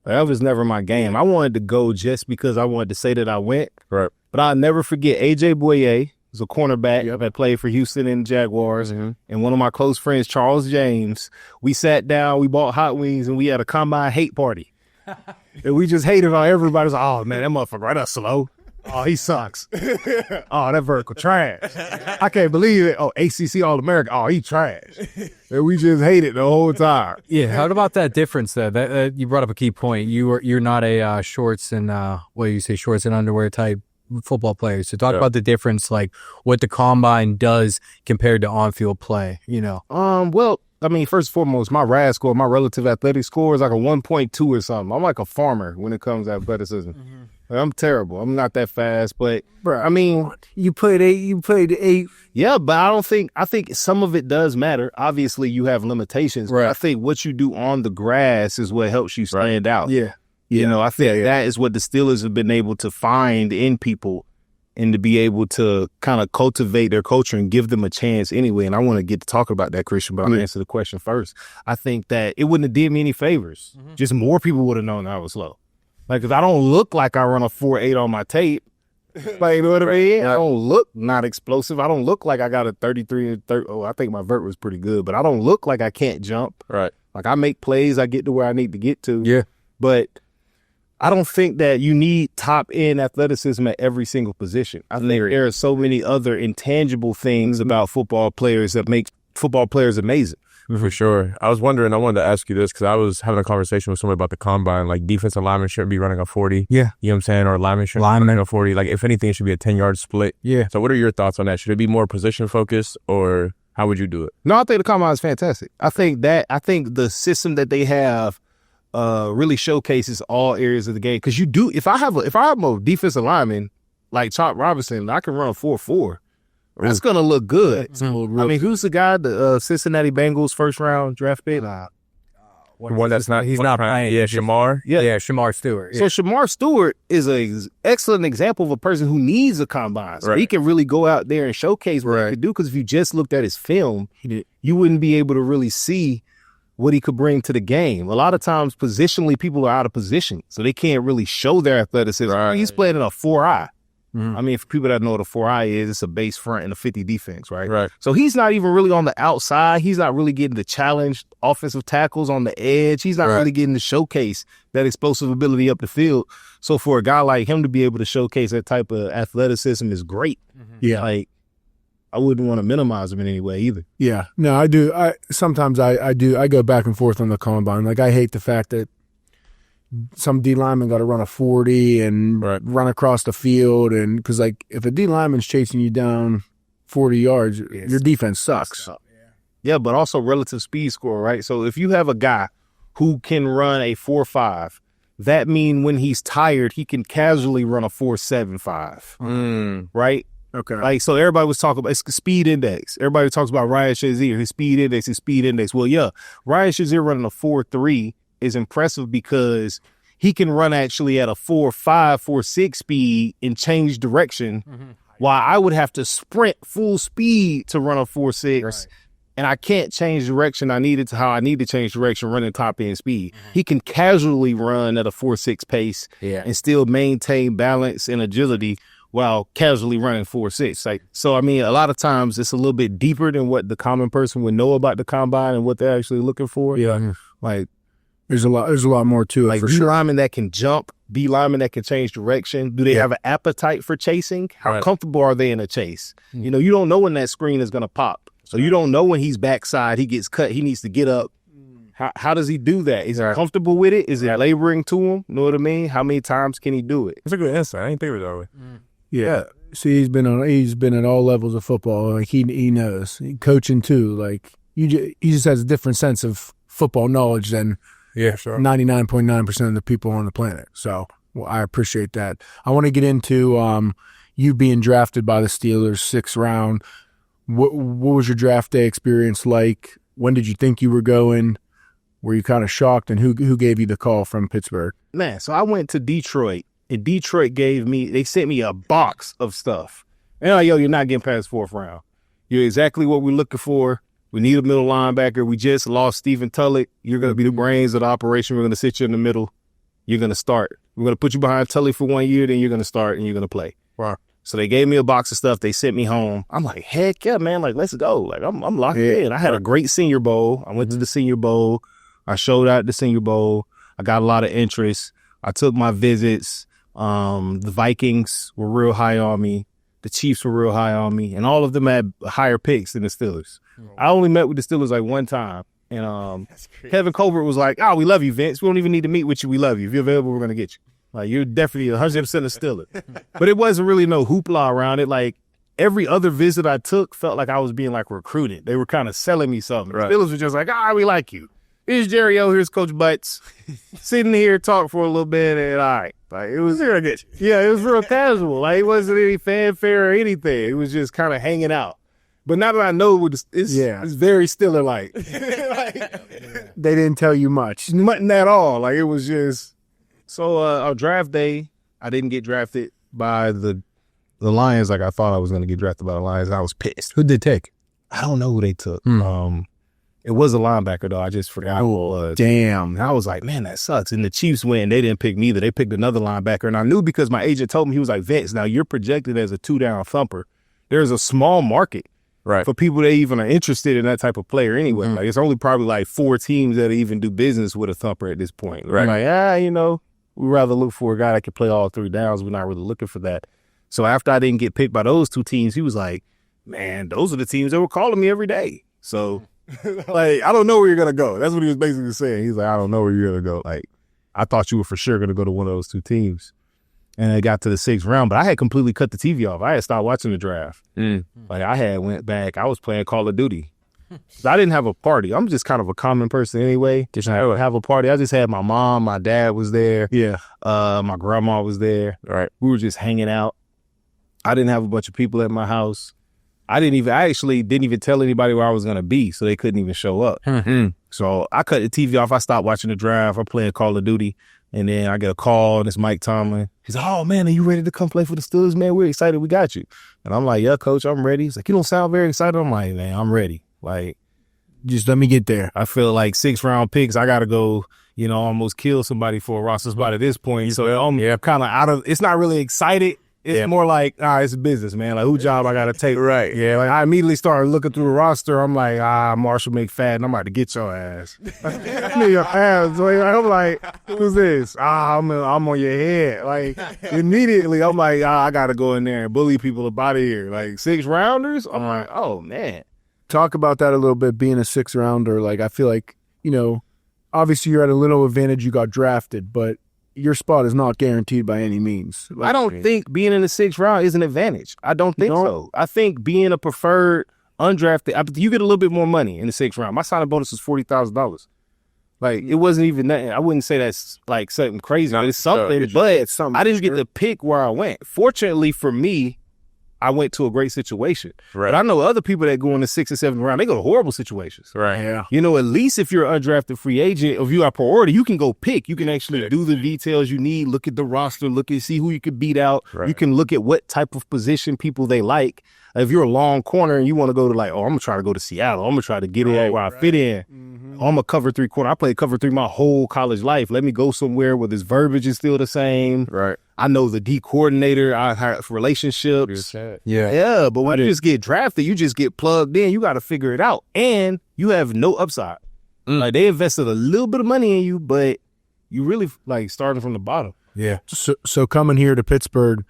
Like, that was never my game. I wanted to go just because I wanted to say that I went. Right. But I'll never forget A.J. Boye was a cornerback that played for Houston and Jaguars. Mm-hmm. And one of my close friends, Charles James, we sat down, we bought hot wings, and we had a combine hate party. And we just hated on everybody. It was like, oh, man, that motherfucker right up slow. Oh, he sucks. Oh, that vertical trash. I can't believe it. Oh, ACC All-American. Oh, he trash. And we just hated the whole time. Yeah, how about that difference, though? That you brought up a key point. You're not a shorts and shorts and underwear type football player. So talk about the difference, like what the combine does compared to on-field play, Well, I mean, first and foremost, my RAS score, my relative athletic score is like a 1.2 or something. I'm like a farmer when it comes to athleticism. Mm-hmm. I'm terrible. I'm not that fast, but bro, I mean, you played 8. Yeah, but I think some of it does matter. Obviously, you have limitations. Right. But I think what you do on the grass is what helps you stand out. Yeah. I think that is what the Steelers have been able to find in people and to be able to kind of cultivate their culture and give them a chance anyway. And I want to get to talk about that, Christian, but I'll answer the question first. I think that it wouldn't have did me any favors. Just more people would have known that I was slow. Like, because I don't look like I run a 4.8 on my tape. Like, you know what I mean? I don't look not explosive. I don't look like I got a 33 and 30. Oh, I think my vert was pretty good, but I don't look like I can't jump. Right. Like, I make plays. I get to where I need to get to. Yeah. But I don't think that you need top-end athleticism at every single position. I think there are so many other intangible things about football players that make football players amazing. For sure. I was wondering, I wanted to ask you this because I was having a conversation with somebody about the combine. Like, defensive linemen shouldn't be running a 40. Yeah. You know what I'm saying? Or linemen shouldn't be running a 40. Like, if anything, it should be a 10-yard split. Yeah. So what are your thoughts on that? Should it be more position-focused, or how would you do it? No, I think the combine is fantastic. I think the system that they have really showcases all areas of the game. Because you do, if I have a defensive lineman like Chop Robinson, I can run a 4.4. That's gonna look good. I mean, who's the guy? The Cincinnati Bengals first round draft pick. One that's not. He's not playing. Yeah, Shamar. Yeah, Shamar Stewart. So Shamar Stewart is an excellent example of a person who needs a combine. So he can really go out there and showcase what he could do. Because if you just looked at his film, you wouldn't be able to really see what he could bring to the game. A lot of times, positionally, people are out of position, so they can't really show their athleticism. Right. He's playing in a 4-eye. I mean, for people that know what a 4-eye is, it's a base front and a 50 defense, right? Right. So he's not even really on the outside. He's not really getting to challenge offensive tackles on the edge. He's not really getting to showcase that explosive ability up the field. So for a guy like him to be able to showcase that type of athleticism is great. Yeah. Like, I wouldn't want to minimize him in any way either. Yeah. No, I do. Sometimes I do. I go back and forth on the combine. Like, I hate the fact that some D lineman got to run a 40 and run across the field, and because like if a D lineman's chasing you down 40 yards, your defense sucks. Yeah, but also relative speed score, right? So if you have a guy who can run a 4.5, that means when he's tired, he can casually run a 4.75, right? Okay. Like, so everybody was talking about it's speed index. Everybody talks about Ryan Shazier, his speed index. Well, yeah, Ryan Shazier running a 4.3 is impressive because he can run actually at a 4.5, 4.6 speed and change direction, while I would have to sprint full speed to run a 4.6, and I can't change direction. I need to change direction running top end speed. He can casually run at a 4.6 pace and still maintain balance and agility while casually running 4.6. Like, so I mean, a lot of times it's a little bit deeper than what the common person would know about the combine and what they're actually looking for. Yeah. Like, There's a lot more to it. like for D sure. linemen that can jump, D linemen that can change direction. Do they have an appetite for chasing? How comfortable are they in a chase? You know, you don't know when that screen is going to pop. So you don't know when he's backside, he gets cut, he needs to get up. How does he do that? Is he comfortable with it? Is it laboring to him? Know what I mean? How many times can he do it? That's a good insight. I didn't think of it that way. Yeah. See, he's been at all levels of football. Like he knows. Coaching too. Like he just has a different sense of football knowledge than 99.9% of the people on the planet. So I appreciate that. I want to get into you being drafted by the Steelers, 6th round. What was your draft day experience like? When did you think you were going? Were you kind of shocked? And who gave you the call from Pittsburgh? Man, so I went to Detroit, and Detroit they sent me a box of stuff. And like, yo, you're not getting past 4th round. You're exactly what we're looking for. We need a middle linebacker. We just lost Stephen Tulloch. You're going to be the brains of the operation. We're going to sit you in the middle. You're going to start. We're going to put you behind Tulloch for 1 year, then you're going to start and you're going to play. Wow. So they gave me a box of stuff. They sent me home. I'm like, heck yeah, man. Like, let's go. Like, I'm locked in. I had a great Senior Bowl. I went to the Senior Bowl. I showed out at the Senior Bowl. I got a lot of interest. I took my visits. The Vikings were real high on me. The Chiefs were real high on me. And all of them had higher picks than the Steelers. I only met with the Steelers like one time. And Kevin Colbert was like, oh, we love you, Vince. We don't even need to meet with you. We love you. If you're available, we're going to get you. Like, you're definitely 100% a Steeler. But it wasn't really no hoopla around it. Like, every other visit I took felt like I was being, like, recruited. They were kind of selling me something. Right. The Steelers were just like, we like you. Here's Jerry O. Here's Coach Butts. Sitting here, talk for a little bit, and all right. Like, it was real good. Yeah, it was real casual. Like, it wasn't any fanfare or anything. It was just kind of hanging out. But now that I know it's very Steeler-like. They didn't tell you much. Nothing at all. Like, it was just... So, our draft day, I didn't get drafted by the the Lions, like I thought I was going to get drafted by the Lions. I was pissed. Who did they take? I don't know who they took. It was a linebacker, though. I just forgot who it was. Damn. And I was like, man, that sucks. And the Chiefs win. They didn't pick me either. They picked another linebacker. And I knew because my agent told me, he was like, Vince, now you're projected as a 2-down thumper. There's a small market for people that even are interested in that type of player anyway. Like, it's only probably like 4 teams that even do business with a thumper at this point. Right. Like, we'd rather look for a guy that can play all 3 downs. We're not really looking for that. So after I didn't get picked by those 2 teams, he was like, man, those are the teams that were calling me every day. So, like, I don't know where you're going to go. That's what he was basically saying. He's like, I don't know where you're going to go. Like, I thought you were for sure going to go to one of those 2 teams. And it got to the 6th round, but I had completely cut the TV off. I had stopped watching the draft. Like, I had went back. I was playing Call of Duty. So I didn't have a party. I'm just kind of a common person anyway. Just have a party. I just had my mom, my dad was there. Yeah. My grandma was there. Right. We were just hanging out. I didn't have a bunch of people at my house. I actually didn't even tell anybody where I was going to be, so they couldn't even show up. So I cut the TV off. I stopped watching the draft. I'm playing Call of Duty. And then I get a call, and it's Mike Tomlin. He's like, oh, man, are you ready to come play for the Steelers, man? We're excited. We got you. And I'm like, yeah, coach, I'm ready. He's like, you don't sound very excited. I'm like, man, I'm ready. Like, just let me get there. I feel like 6th-round picks, I got to go, almost kill somebody for a roster spot at this point. So I'm kind of out of – it's not really excited. It's more like, it's a business, man. Like, who job I got to take? Right. Yeah, like I immediately started looking through the roster. I'm like, Marshall McFadden, I'm about to get your ass. So I'm like, who's this? I'm on your head. Like, immediately, I'm like, I got to go in there and bully people up out of here. Like, 6th-rounders? I'm like, oh, man. Talk about that a little bit, being a 6th-rounder. Like, I feel like, obviously you're at a little advantage. You got drafted, but your spot is not guaranteed by any means. Like, I don't think being in the 6th round is an advantage. I don't think so. I think being a preferred undrafted, you get a little bit more money in the 6th round. My signing bonus was $40,000. Like, it wasn't even nothing. I wouldn't say that's like something crazy. But it's something, but I didn't get to pick where I went. Fortunately for me, I went to a great situation. Right. But I know other people that go in the 6th and 7th round, they go to horrible situations. Right. Yeah. At least if you're an undrafted free agent, if you are priority, you can go pick. You can actually do the details you need, look at the roster, see who you could beat out. Right. You can look at what type of position people they like. If you're a long corner and you want to go to I'm going to try to go to Seattle. I'm going to try to get in where I fit in. I'm going to cover 3 corner. I played cover 3 my whole college life. Let me go somewhere where this verbiage is still the same. Right. I know the D coordinator. I have relationships. Yeah. But when you just get drafted, you just get plugged in. You got to figure it out. And you have no upside. Like, they invested a little bit of money in you, but you really starting from the bottom. Yeah. So coming here to Pittsburgh,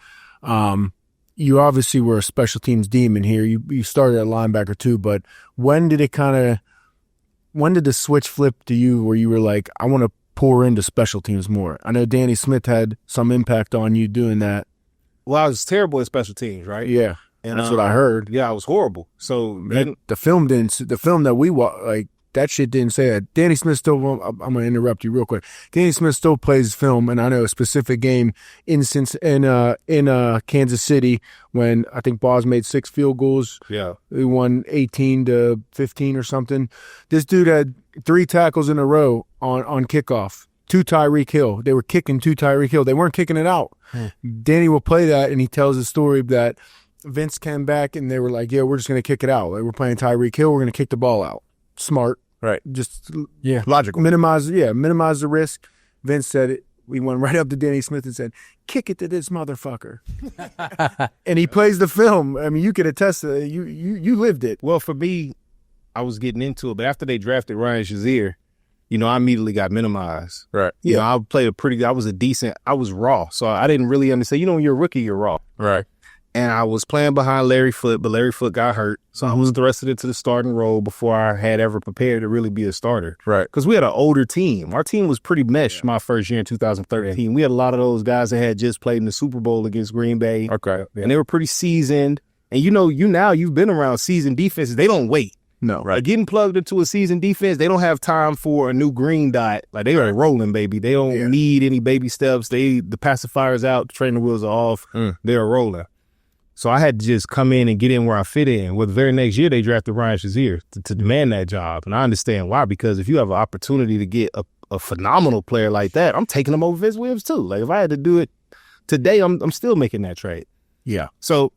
you obviously were a special teams demon here. You started at linebacker too, but when did the switch flip to you where you were like, I want to pour into special teams more? I know Danny Smith had some impact on you doing that. Well, I was terrible at special teams, right? Yeah, and that's what I heard. Yeah, I was horrible. So the film that we watched, that shit didn't say that. Danny Smith still, I'm going to interrupt you real quick. Danny Smith still plays film, and I know a specific game in Kansas City when I think Boz made 6 field goals. Yeah. He won 18-15 or something. This dude had 3 tackles in a row on kickoff. 2 Tyreek Hill. They were kicking 2 Tyreek Hill. They weren't kicking it out. Danny will play that, and he tells a story that Vince came back, and they were like, yeah, we're just going to kick it out. Like, we're playing Tyreek Hill. We're going to kick the ball out. Smart. Right. Just logical. Minimize the risk. Vince said it. We went right up to Danny Smith and said, kick it to this motherfucker. And he plays the film. I mean, you could attest to it. You lived it. Well, for me, I was getting into it, but after they drafted Ryan Shazier, I immediately got minimized. Right. I was raw. So I didn't really understand. When you're a rookie, you're raw. Right. And I was playing behind Larry Foote, but Larry Foote got hurt. So I was thrusted into the starting role before I had ever prepared to really be a starter. Right. Because we had an older team. Our team was pretty meshed my first year in 2013. We had a lot of those guys that had just played in the Super Bowl against Green Bay. Okay. Yeah. And they were pretty seasoned. And you've been around seasoned defenses. They don't wait. No. Right. Getting plugged into a seasoned defense, they don't have time for a new green dot. Like, they are rolling, baby. They don't need any baby steps. The pacifier's out, the training wheels are off. They're rolling. So I had to just come in and get in where I fit in. Well, the very next year, they drafted Ryan Shazier to demand that job. And I understand why, because if you have an opportunity to get a phenomenal player like that, I'm taking him over Vince Williams too. Like, if I had to do it today, I'm still making that trade. Yeah. So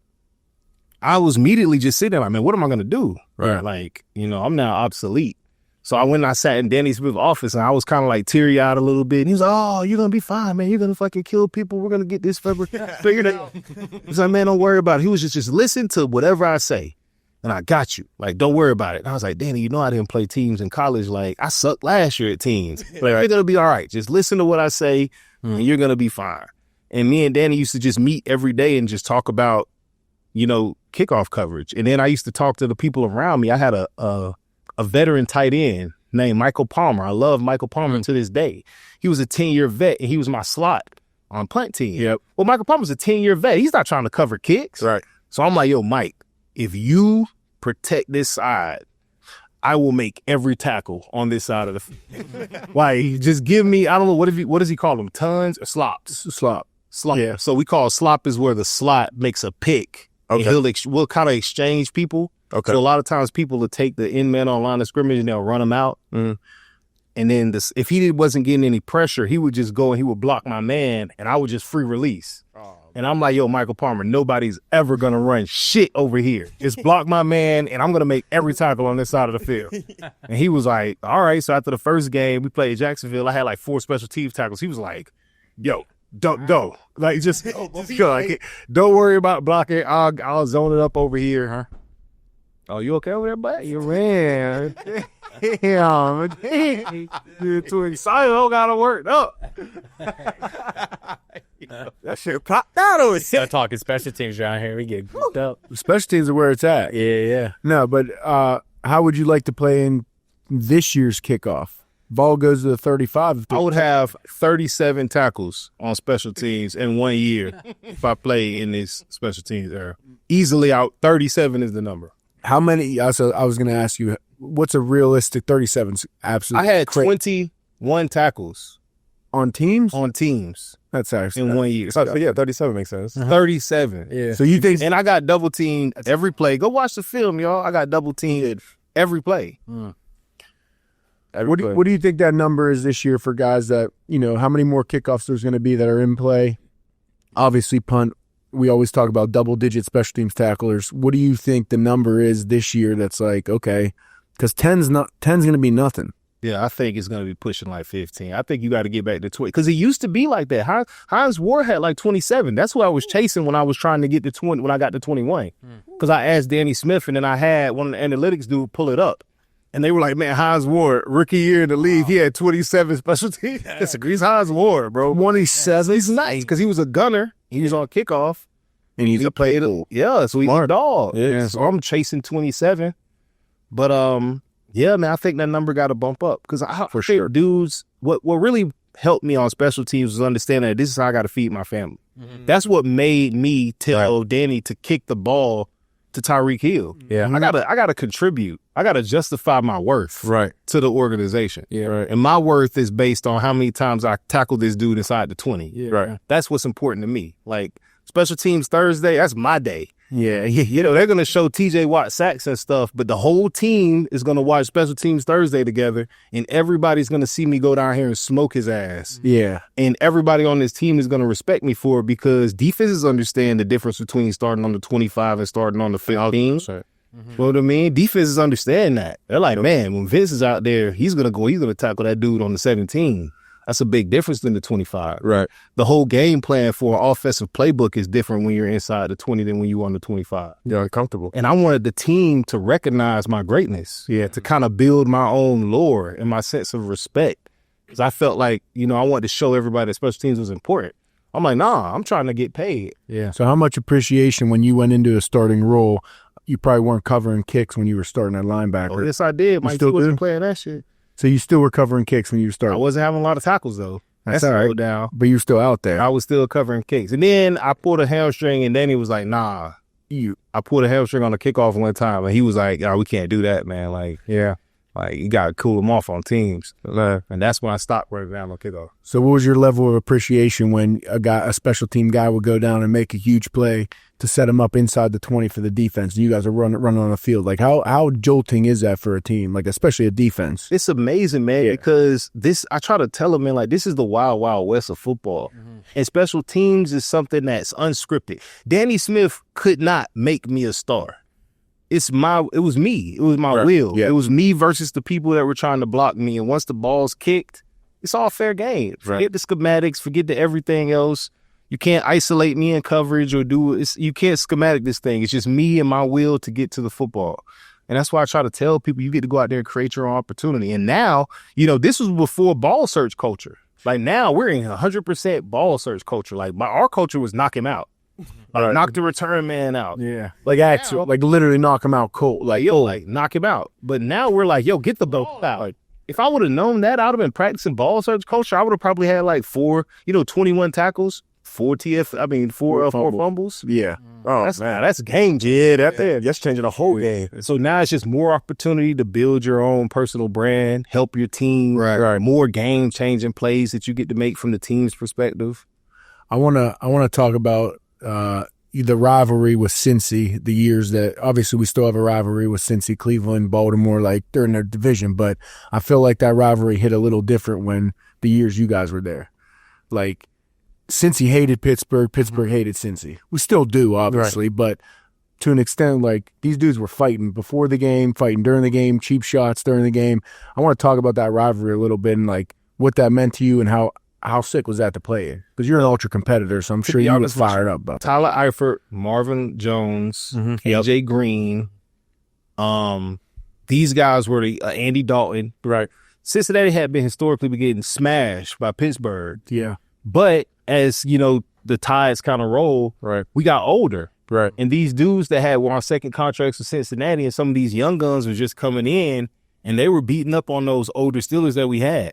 I was immediately just sitting there like, man, what am I going to do? Right. Like, I'm now obsolete. So I went and I sat in Danny Smith's office and I was kind of like teary-eyed a little bit. And he was like, oh, you're going to be fine, man. You're going to fucking kill people. We're going to get this figured out. He was like, man, don't worry about it. He was just listen to whatever I say. And I got you. Like, don't worry about it. And I was like, Danny, I didn't play teams in college. Like, I sucked last year at teams. Like, you're going to be all right. Just listen to what I say and you're going to be fine. And me and Danny used to just meet every day and just talk about, kickoff coverage. And then I used to talk to the people around me. I had a veteran tight end named Michael Palmer. I love Michael Palmer to this day. He was a 10-year vet and he was my slot on punt team. Yep. Well, Michael Palmer's a 10-year vet. He's not trying to cover kicks. Right. So I'm like, yo, Mike, if you protect this side, I will make every tackle on this side of the field. Like, just give me, I don't know, what does he call them? Tons or slops? Slop. Yeah. So we call slop is where the slot makes a pick. Okay. And we'll kind of exchange people. Okay. So a lot of times people will take the end man on line of scrimmage and they'll run him out. Mm-hmm. And then if he wasn't getting any pressure, he would just go and he would block my man and I would just free release. And I'm like, yo, Michael Palmer, nobody's ever going to run shit over here. Just block my man, and I'm going to make every tackle on this side of the field. And he was like, all right. So after the first game, we played Jacksonville. I had like 4 special teams tackles. He was like, yo, don't go. Like, just go. Like, don't worry about blocking. I'll zone it up over here, huh? Oh, you okay over there, bud? You ran. Damn. You're too excited. Don't got to work. No. That shit popped out over here. Start talking special teams around here. We get goofed up. Special teams are where it's at. Yeah. No, but how would you like to play in this year's kickoff? Ball goes to the 35. I would have 37 tackles on special teams in 1 year if I play in this special teams era. Easily out, 37 is the number. How many? I was going to ask you, what's a realistic 37? Absolutely. I had 21 tackles on teams. on teams That's actually in 1 year. So, yeah, 37 makes sense. 37. Yeah. So you think? And I got double teamed every play. Go watch the film, y'all. I got double teamed every play. What do you think that number is this year for guys that, how many more kickoffs there's going to be that are in play? Obviously, punt. We always talk about double-digit special teams tacklers. What do you think the number is this year that's like, okay, because 10's going to be nothing. Yeah, I think it's going to be pushing like 15. I think you got to get back to 20 because it used to be like that. Hines Ward had like 27. That's what I was chasing when I was trying to get to 20 when I got to 21. Because I asked Danny Smith and then I had one of the analytics dude pull it up. And they were like, man, Hines Ward, rookie year in the league, he had 27 special teams. He's Hines Ward, bro. 27. He's nice because he was a gunner. He was on kickoff. And he's He played it. Yeah, so he's a dog. Yeah. So I'm chasing 27. But yeah, man, I think that number got to bump up because for sure, dudes. What really helped me on special teams was understanding that this is how I got to feed my family. Mm-hmm. That's what made me tell Danny to kick the ball to Tyreek Hill. Yeah. I gotta contribute. I gotta justify my worth to the organization. Yeah, right. And my worth is based on how many times I tackle this dude inside the 20. Yeah. Right. That's what's important to me. Like special teams Thursday, that's my day. Yeah. They're going to show TJ Watt sacks and stuff, but the whole team is going to watch Special Teams Thursday together, and everybody's going to see me go down here and smoke his ass. Yeah. And everybody on this team is going to respect me for it because defenses understand the difference between starting on the 25 and starting on the 15. Sure. You know what I mean? Defenses understand that. They're like, man, when Vince is out there, he's going to tackle that dude on the 17. That's a big difference than the 25. Right. The whole game plan for an offensive playbook is different when you're inside the 20 than when you're on the 25. You're uncomfortable. And I wanted the team to recognize my greatness. Yeah, to kind of build my own lore and my sense of respect. Because I felt like, I wanted to show everybody that special teams was important. I'm like, nah, I'm trying to get paid. Yeah. So how much appreciation when you went into a starting role, you probably weren't covering kicks when you were starting at linebacker. Oh, yes, I did. Mike still wasn't do? playing that shit. So you still were covering kicks when you were I starting. wasn't having a lot of tackles, though. That's all all right. right. Down. But you were still out there. I was still covering kicks. And then I pulled a hamstring, and Danny was like, nah. I pulled a hamstring on a kickoff one time, and he was like, oh, we can't do that, man. Like, Yeah. Like, you got to cool them off on teams. And that's when I stopped running down on kickoff. So what was your level of appreciation when a special team guy would go down and make a huge play to set him up inside the 20 for the defense? You guys are running on the field. Like, how jolting is that for a team, like especially a defense? It's amazing, man, because I try to tell them, man, like, this is the wild, wild west of football. And special teams is something that's unscripted. Danny Smith could not make me a star. It was me. It was my will. Yeah. It was me versus the people that were trying to block me. And once the ball's kicked, it's all fair game. Forget the schematics, forget the everything else. You can't isolate me in coverage or you can't schematic this thing. It's just me and my will to get to the football. And that's why I try to tell people, you get to go out there and create your own opportunity. And now, this was before ball search culture. Like, now we're in 100% ball search culture. Like, our culture was knock him out. Like, knock the return man out. Yeah. Like, actually, like literally knock him out cold. Like, knock him out. But now we're like, get the ball out. Like, if I would have known that, I'd have been practicing ball search culture. I would have probably had like 21 tackles, 4 fumbles. Yeah. Oh, that's game, Jid. That's changing the whole game. So now it's just more opportunity to build your own personal brand, help your team. Right. More game-changing plays that you get to make from the team's perspective. I wanna talk about the rivalry with Cincy, the years that obviously we still have a rivalry with Cincy, Cleveland, Baltimore, like they're in their division, but I feel like that rivalry hit a little different when the years you guys were there. Like, Cincy hated Pittsburgh, Pittsburgh hated Cincy. We still do, obviously, but to an extent, like, these dudes were fighting before the game, fighting during the game, cheap shots during the game. I want to talk about that rivalry a little bit and like what that meant to you and how sick was that to play in? Because you're an ultra competitor, so I'm sure you was fired up about that. Tyler Eifert, Marvin Jones, AJ Green. These guys were Andy Dalton. Right. Cincinnati had been historically getting smashed by Pittsburgh. Yeah. But as, the tides kind of roll, we got older. Right. And these dudes that were on second contracts with Cincinnati and some of these young guns were just coming in and they were beating up on those older Steelers that we had.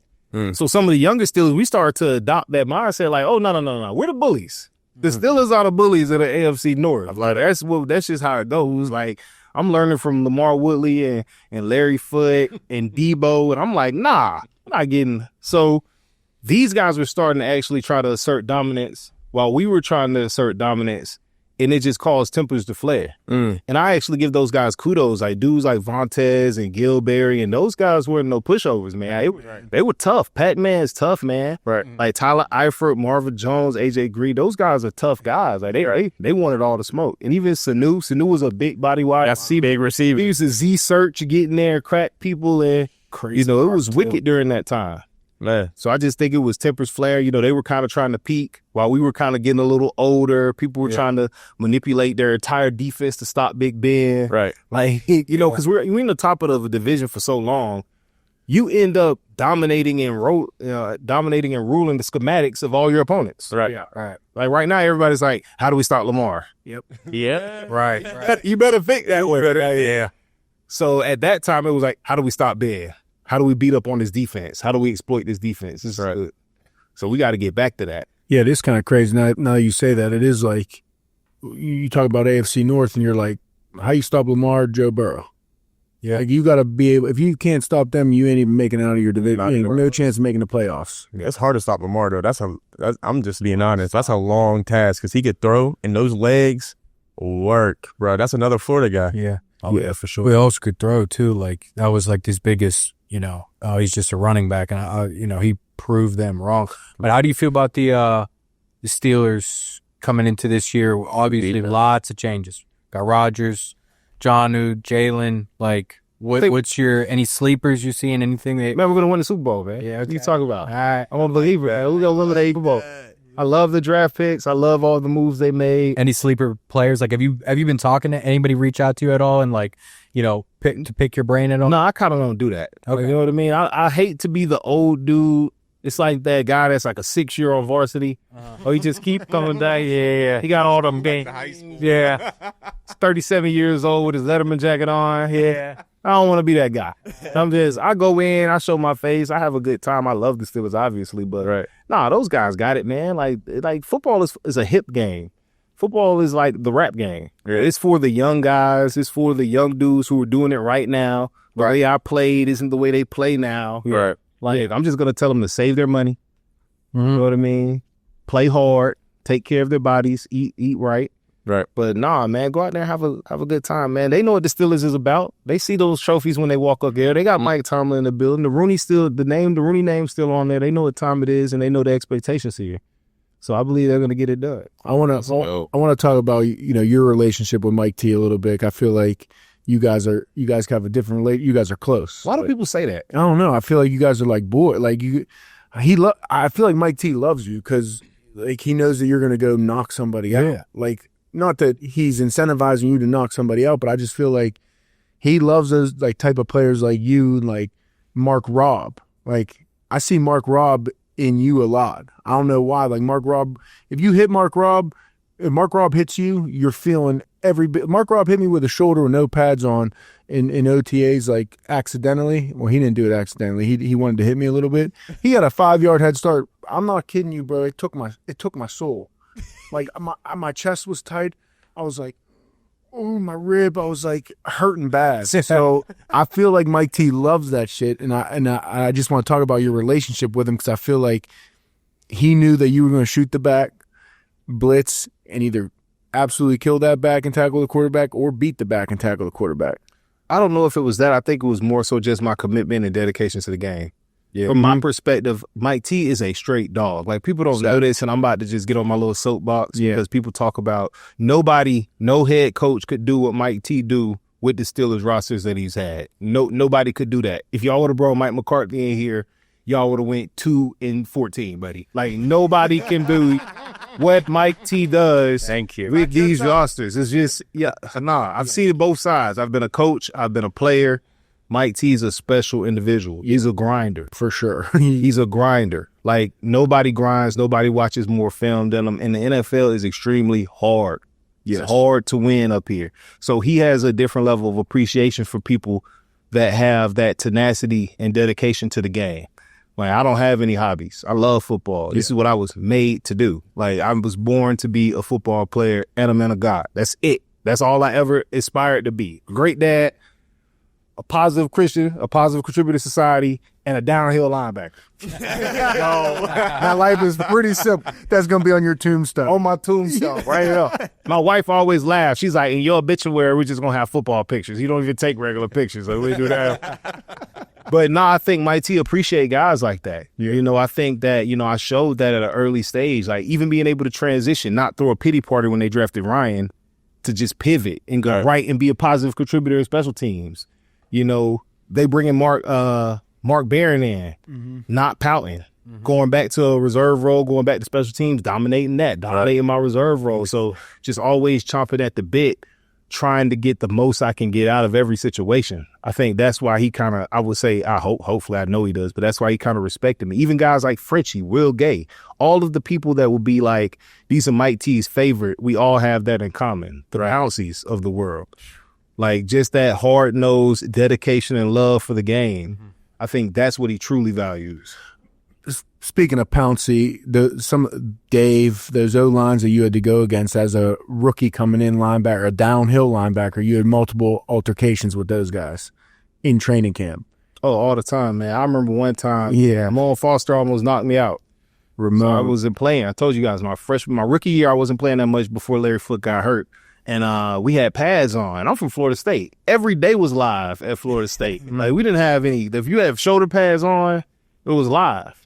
So some of the younger Steelers, we started to adopt that mindset, like, oh, no. We're the bullies. The Steelers are the bullies of the AFC North. Like, that's just how it goes. Like, I'm learning from Lamar Woodley and Larry Foote and Debo, and I'm like, nah, I'm not getting. So these guys were starting to actually try to assert dominance while we were trying to assert dominance. And it just caused tempers to flare. And I actually give those guys kudos, like dudes like Vontez and Gilberry, and those guys weren't no pushovers, man. They were tough. Pac-Man's tough, man. Right. Like Tyler Eifert, Marvin Jones, AJ Green, those guys are tough guys. Like they wanted all the smoke. And even Sanu was a big body wide. That's big receiver. He used to Z-search, get in there, crack people, and Crazy. it was wicked during that time. Man. So I just think it was tempers flare. They were kind of trying to peak while we were kind of getting a little older. People were trying to manipulate their entire defense to stop Big Ben. Right. Like, because we're in the top of the division for so long, you end up dominating and ruling the schematics of all your opponents. Right. Yeah. Right. Like right now, everybody's like, how do we stop Lamar? Yep. Yeah. Right. You better think that way. Yeah. So at that time, it was like, how do we stop Ben? How do we beat up on this defense? How do we exploit this defense? This is good. So we got to get back to that. Yeah, it is kind of crazy. Now you say that, it is like, you talk about AFC North and you're like, how you stop Lamar, Joe Burrow? Yeah. Like, you got to be able, if you can't stop them, you ain't even making it out of your division. You ain't no chance of making the playoffs. Yeah, it's hard to stop Lamar, though. I'm just being honest. That's a long task because he could throw and those legs work, bro. That's another Florida guy. Yeah. Oh, yeah, for sure. We also could throw, too. Like, that was like his biggest, he's just a running back, and, he proved them wrong. But how do you feel about the Steelers coming into this year? Obviously, lots of changes. Got Rodgers, Jonnu, Jalen. Like, what's any sleepers you seeing? Anything that? Man, we're going to win the Super Bowl, man. Yeah, what you talking about? All right. I'm a believer, man. We're going to win the Super Bowl. I love the draft picks. I love all the moves they made. Any sleeper players? Like, have you been talking to anybody reach out to you at all and like, pick your brain at all? No, I kind of don't do that. Okay. You know what I mean? I hate to be the old dude. It's like that guy that's like a 6-year on varsity. Oh, he just keep coming down. Yeah. He got all them games. Yeah. He's 37 years old with his Letterman jacket on. Yeah. I don't want to be that guy. I go in, I show my face, I have a good time. I love the Steelers, obviously, but nah, those guys got it, man. Like football is a hip game. Football is like the rap game. Yeah. It's for the young guys. It's for the young dudes who are doing it right now, the way I played isn't the way they play now. Right. Like, I'm just going to tell them to save their money. You know what I mean? Play hard, take care of their bodies, eat right. Right. But nah, man, go out there and have a good time, man. They know what the Steelers is about. They see those trophies when they walk up there. They got Mike Tomlin in the building. The Rooney name's still on there. They know what time it is, and they know the expectations here. So I believe they're gonna get it done. I want to talk about your relationship with Mike T a little bit. I feel like you guys have a different relation. You guys are close. Why do people say that? I don't know. I feel like you guys are like boy. Like I feel like Mike T loves you because like he knows that you're gonna go knock somebody out. Like. Not that he's incentivizing you to knock somebody out, but I just feel like he loves those like type of players like you, like Mark Robb. Like I see Mark Robb in you a lot. I don't know why. Like Mark Robb, if you hit Mark Robb, if Mark Robb hits you, you're feeling every bit. Mark Robb hit me with a shoulder with no pads on in OTAs, like accidentally. Well, he didn't do it accidentally. He wanted to hit me a little bit. He had a 5-yard head start. I'm not kidding you, bro. It took my soul. Like my chest was tight. I was like, oh, my rib. I was like hurting bad. So I feel like Mike T loves that shit, and I just want to talk about your relationship with him because I feel like he knew that you were going to shoot the back, blitz, and either absolutely kill that back and tackle the quarterback, or beat the back and tackle the quarterback. I don't know if it was that. I think it was more so just my commitment and dedication to the game. Yeah. From my perspective, Mike T is a straight dog. Like, people don't know this, and I'm about to just get on my little soapbox because people talk about no head coach could do what Mike T do with the Steelers rosters that he's had. Nobody could do that. If y'all would have brought Mike McCarthy in here, y'all would have went 2-14, buddy. Like, nobody can do what Mike T does with these rosters. It's just, I've seen it both sides. I've been a coach. I've been a player. Mike T is a special individual. He's a grinder. For sure. He's a grinder. Like, nobody grinds. Nobody watches more film than him. And the NFL is extremely hard. Yes. It's hard to win up here. So he has a different level of appreciation for people that have that tenacity and dedication to the game. Like, I don't have any hobbies. I love football. This is what I was made to do. Like, I was born to be a football player and a man of God. That's it. That's all I ever aspired to be. A great dad, a positive Christian, a positive contributor to society, and a downhill linebacker. My life is pretty simple. That's going to be on your tombstone. On my tombstone, right here. My wife always laughs. She's like, in your obituary, we're just going to have football pictures. You don't even take regular pictures. So we do that. But no, I think Mike T appreciate guys like that. Yeah. I think that, I showed that at an early stage. Like, even being able to transition, not throw a pity party when they drafted Ryan, to just pivot and go right and be a positive contributor in special teams. They bringing Mark Barron in, not pouting, going back to a reserve role, going back to special teams, dominating my reserve role. So just always chomping at the bit, trying to get the most I can get out of every situation. I think that's why he kind of, I would say, hopefully I know he does, but that's why he kind of respected me. Even guys like Fritchie, Will Gay, all of the people that would be like, these are Mike T's favorite, we all have that in common, the Ouncies of the world. Like, just that hard-nosed dedication and love for the game. I think that's what he truly values. Speaking of Pouncey, Dave, those O-lines that you had to go against as a rookie coming in linebacker, a downhill linebacker, you had multiple altercations with those guys in training camp. Oh, all the time, man. I remember one time, Ramon Foster almost knocked me out. So I wasn't playing. I told you guys, my rookie year, I wasn't playing that much before Larry Foote got hurt. And we had pads on. I'm from Florida State. Every day was live at Florida State. Like, we didn't have any. If you have shoulder pads on, it was live.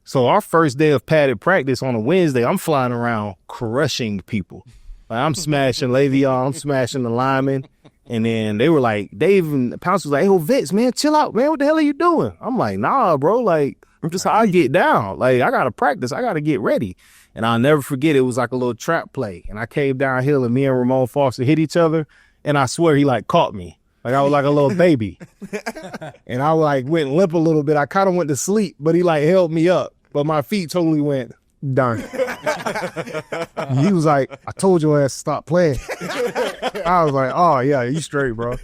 So our first day of padded practice on a Wednesday, I'm flying around crushing people. Like, I'm smashing Le'Veon, I'm smashing the linemen. And then they were like, Dave and Pounce was like, hey, Vince, man, chill out, man. What the hell are you doing? I'm like, nah, bro. Like, just how I get down. Like, I got to practice. I got to get ready. And I'll never forget, it was like a little trap play. And I came downhill, and me and Ramon Foster hit each other. And I swear he, caught me. Like, I was like a little baby. And I, went limp a little bit. I kind of went to sleep, but he, held me up. But my feet totally went down. He was like, I told your ass to stop playing. I was like, oh, yeah, you straight, bro.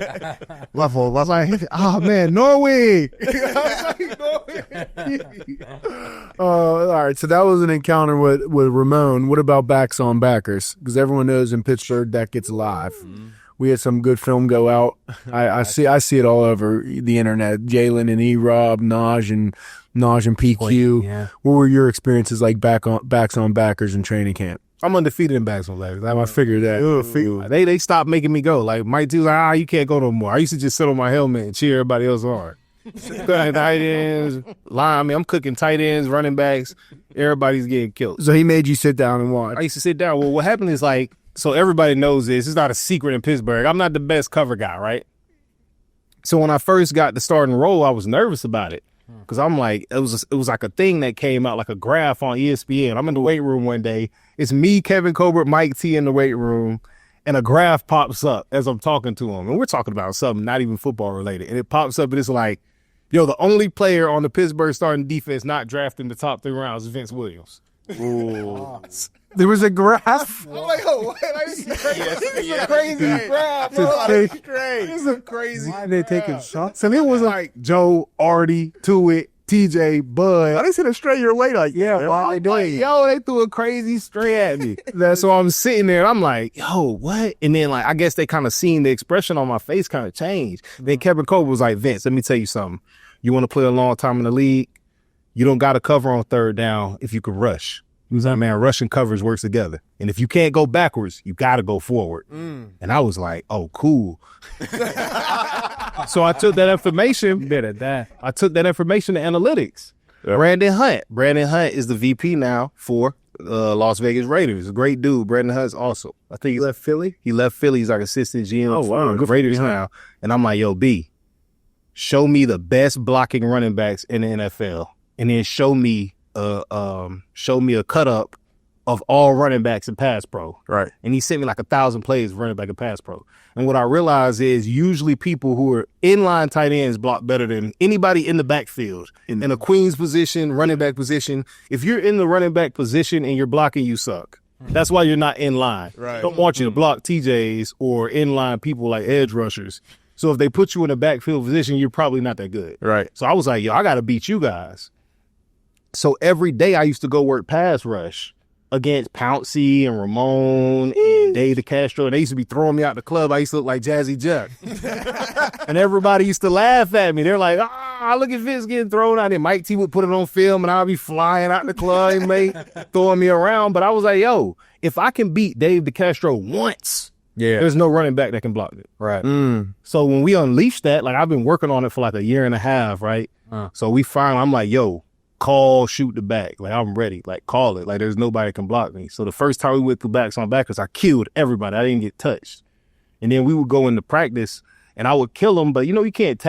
My fault. I was like, oh, man, Norway. All right, so that was an encounter with Ramon. What about backs on backers? Because everyone knows in Pittsburgh that gets live. We had some good film go out. I see it all over the internet. Jalen and E-Rob, Naj and PQ. Yeah. What were your experiences like backs on backers in training camp? I'm undefeated in backs on backers. I figured that. They stopped making me go. Like Mike T's like, you can't go no more. I used to just sit on my helmet and cheer everybody else on. Tight ends, I'm cooking tight ends, running backs. Everybody's getting killed. So he made you sit down and watch. I used to sit down. Well, what happened is like, so everybody knows this. It's not a secret in Pittsburgh. I'm not the best cover guy, right? So when I first got the starting role, I was nervous about it. Because I'm like, it was like a thing that came out, like a graph on ESPN. I'm in the weight room one day. It's me, Kevin Colbert, Mike T in the weight room, and a graph pops up as I'm talking to him. And we're talking about something not even football related. And it pops up and it's like, yo, the only player on the Pittsburgh starting defense not drafted in the top 3 rounds is Vince Williams. Ooh. There was a graph. I'm like, oh, this is a crazy graph. This is a crazy Why are they taking shots? And it was like Joe, Artie, Tuitt, TJ, Bud. I just hit a straight your way. Like, yeah, why they doing it? Yo, they threw a crazy straight at me. So I'm sitting there and I'm like, yo, what? And then like, I guess they kind of seen the expression on my face kind of change. Then Kevin Colbert was like, Vince, let me tell you something. You want to play a long time in the league? You don't got to cover on third down if you can rush. He was like, man, rush and coverage works together. And if you can't go backwards, you got to go forward. And I was like, oh, cool. So I took that information. I took that information to analytics. Yep. Brandon Hunt is the VP now for Las Vegas Raiders. A great dude. Brandon Hunt's also. I think he left Philly. He left Philly. He's like assistant GM. Oh, wow. Good Raiders now. And I'm like, yo, B, show me the best blocking running backs in the NFL. And then show me a cut up of all running backs in pass pro. Right. And he sent me like 1,000 plays of running back in pass pro. And what I realized is usually people who are inline tight ends block better than anybody in the backfield. In a queen's position, running back position. If you're in the running back position and you're blocking, you suck. That's why you're not in line. Right. I don't want you to block TJs or inline people like edge rushers. So if they put you in a backfield position, you're probably not that good. Right. So I was like, yo, I got to beat you guys. So every day I used to go work pass rush against Pouncey and Ramon and Dave DeCastro. And they used to be throwing me out the club. I used to look like Jazzy Jeff. And everybody used to laugh at me. They're like, look at Vince getting thrown out there. Mike T would put it on film and I'll be flying out the club and throwing me around. But I was like, yo, if I can beat Dave DeCastro once, there's no running back that can block it. Right. So when we unleashed that, like I've been working on it for like a year and a half, right? So we finally, I'm like, yo, call, shoot the back. Like, I'm ready. Like, call it. Like, there's nobody can block me. So the first time we went through backs on backers, I killed everybody. I didn't get touched. And then we would go into practice, and I would kill them, but, you can't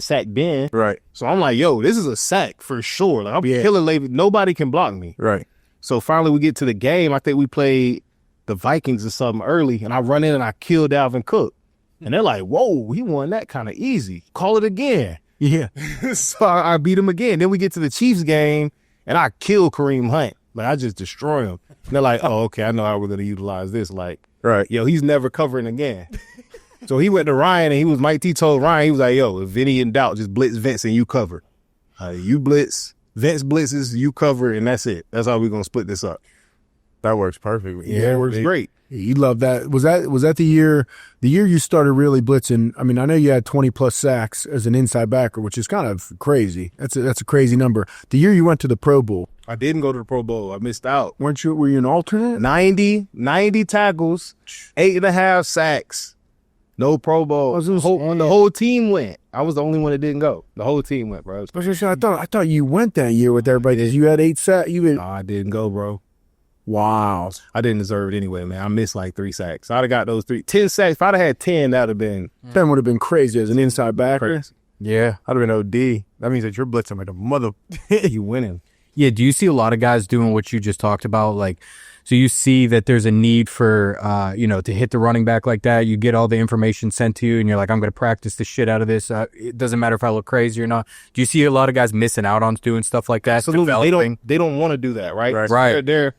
sack Ben. Right. So I'm like, yo, this is a sack for sure. Like, I'm killing Levi. Nobody can block me. Right. So finally we get to the game. I think we played the Vikings or something early, and I run in and I kill Dalvin Cook. And they're like, whoa, he won that kind of easy. Call it again. Yeah. So I beat him again. Then we get to the Chiefs game, and I kill Kareem Hunt. Like, I just destroy him. And they're like, oh, okay, I know how we're going to utilize this. Like, right. Yo, he's never covering again. So he went to Ryan, and Mike T told Ryan, he was like, yo, if any in doubt, just blitz Vince and you cover. You blitz, Vince blitzes, you cover, and that's it. That's how we're going to split this up. That works perfectly. Yeah, it works great. You love that. Was that the year you started really blitzing? I mean, I know you had 20 plus sacks as an inside backer, which is kind of crazy. That's a crazy number. The year you went to the Pro Bowl. I didn't go to the Pro Bowl. I missed out. Were you an alternate? 90 tackles, 8.5 sacks. No Pro Bowl. The whole team went. I was the only one that didn't go. The whole team went, bro. I thought you went that year with everybody. You had 8 sacks. No, I didn't go, bro. Wow. I didn't deserve it anyway, man. I missed like 3 sacks. I'd have got those 10 sacks. If I'd have had 10, that would have been... That would have been crazy as an inside backer. Yeah. I'd have been OD. That means that you're blitzing like a mother. You winning. Yeah, do you see a lot of guys doing what you just talked about? Like, so you see that there's a need for, to hit the running back like that. You get all the information sent to you, and you're like, I'm going to practice the shit out of this. It doesn't matter if I look crazy or not. Do you see a lot of guys missing out on doing stuff like that? Absolutely. They don't want to do that, right? Right. They're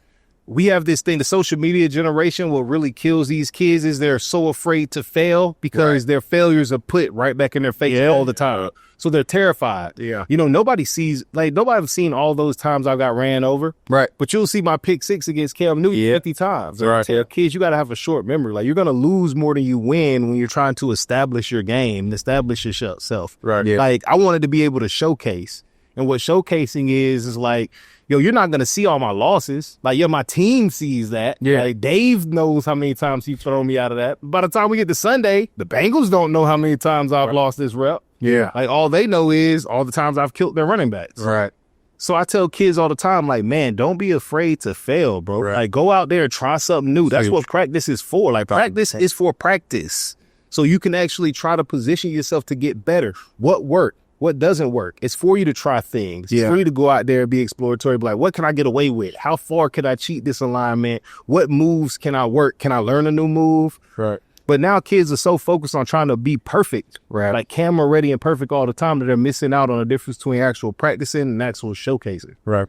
we have this thing, the social media generation, what really kills these kids is they're so afraid to fail because their failures are put right back in their face all the time. So they're terrified. Yeah. You know, nobody's seen all those times I got ran over. Right. But you'll see my pick 6 against Cam Newton 50 times. Right. I tell kids, you got to have a short memory. Like, you're going to lose more than you win when you're trying to establish your game and establish yourself. Right. Yeah. Like, I wanted to be able to showcase. And what showcasing is like, yo, you're not going to see all my losses. Like, my team sees that. Yeah. Like, Dave knows how many times he's thrown me out of that. By the time we get to Sunday, the Bengals don't know how many times I've lost this rep. Yeah. Like, all they know is all the times I've killed their running backs. Right. So I tell kids all the time, like, man, don't be afraid to fail, bro. Right. Like, go out there and try something new. That's what practice is for. Like, practice is for practice. So you can actually try to position yourself to get better. What worked? What doesn't work? It's for you to try things. It's for you to go out there and be exploratory. Be like, what can I get away with? How far can I cheat this alignment? What moves can I work? Can I learn a new move? Right. But now kids are so focused on trying to be perfect, Right. like camera ready and perfect all the time, that they're missing out on the difference between actual practicing and actual showcasing. Right.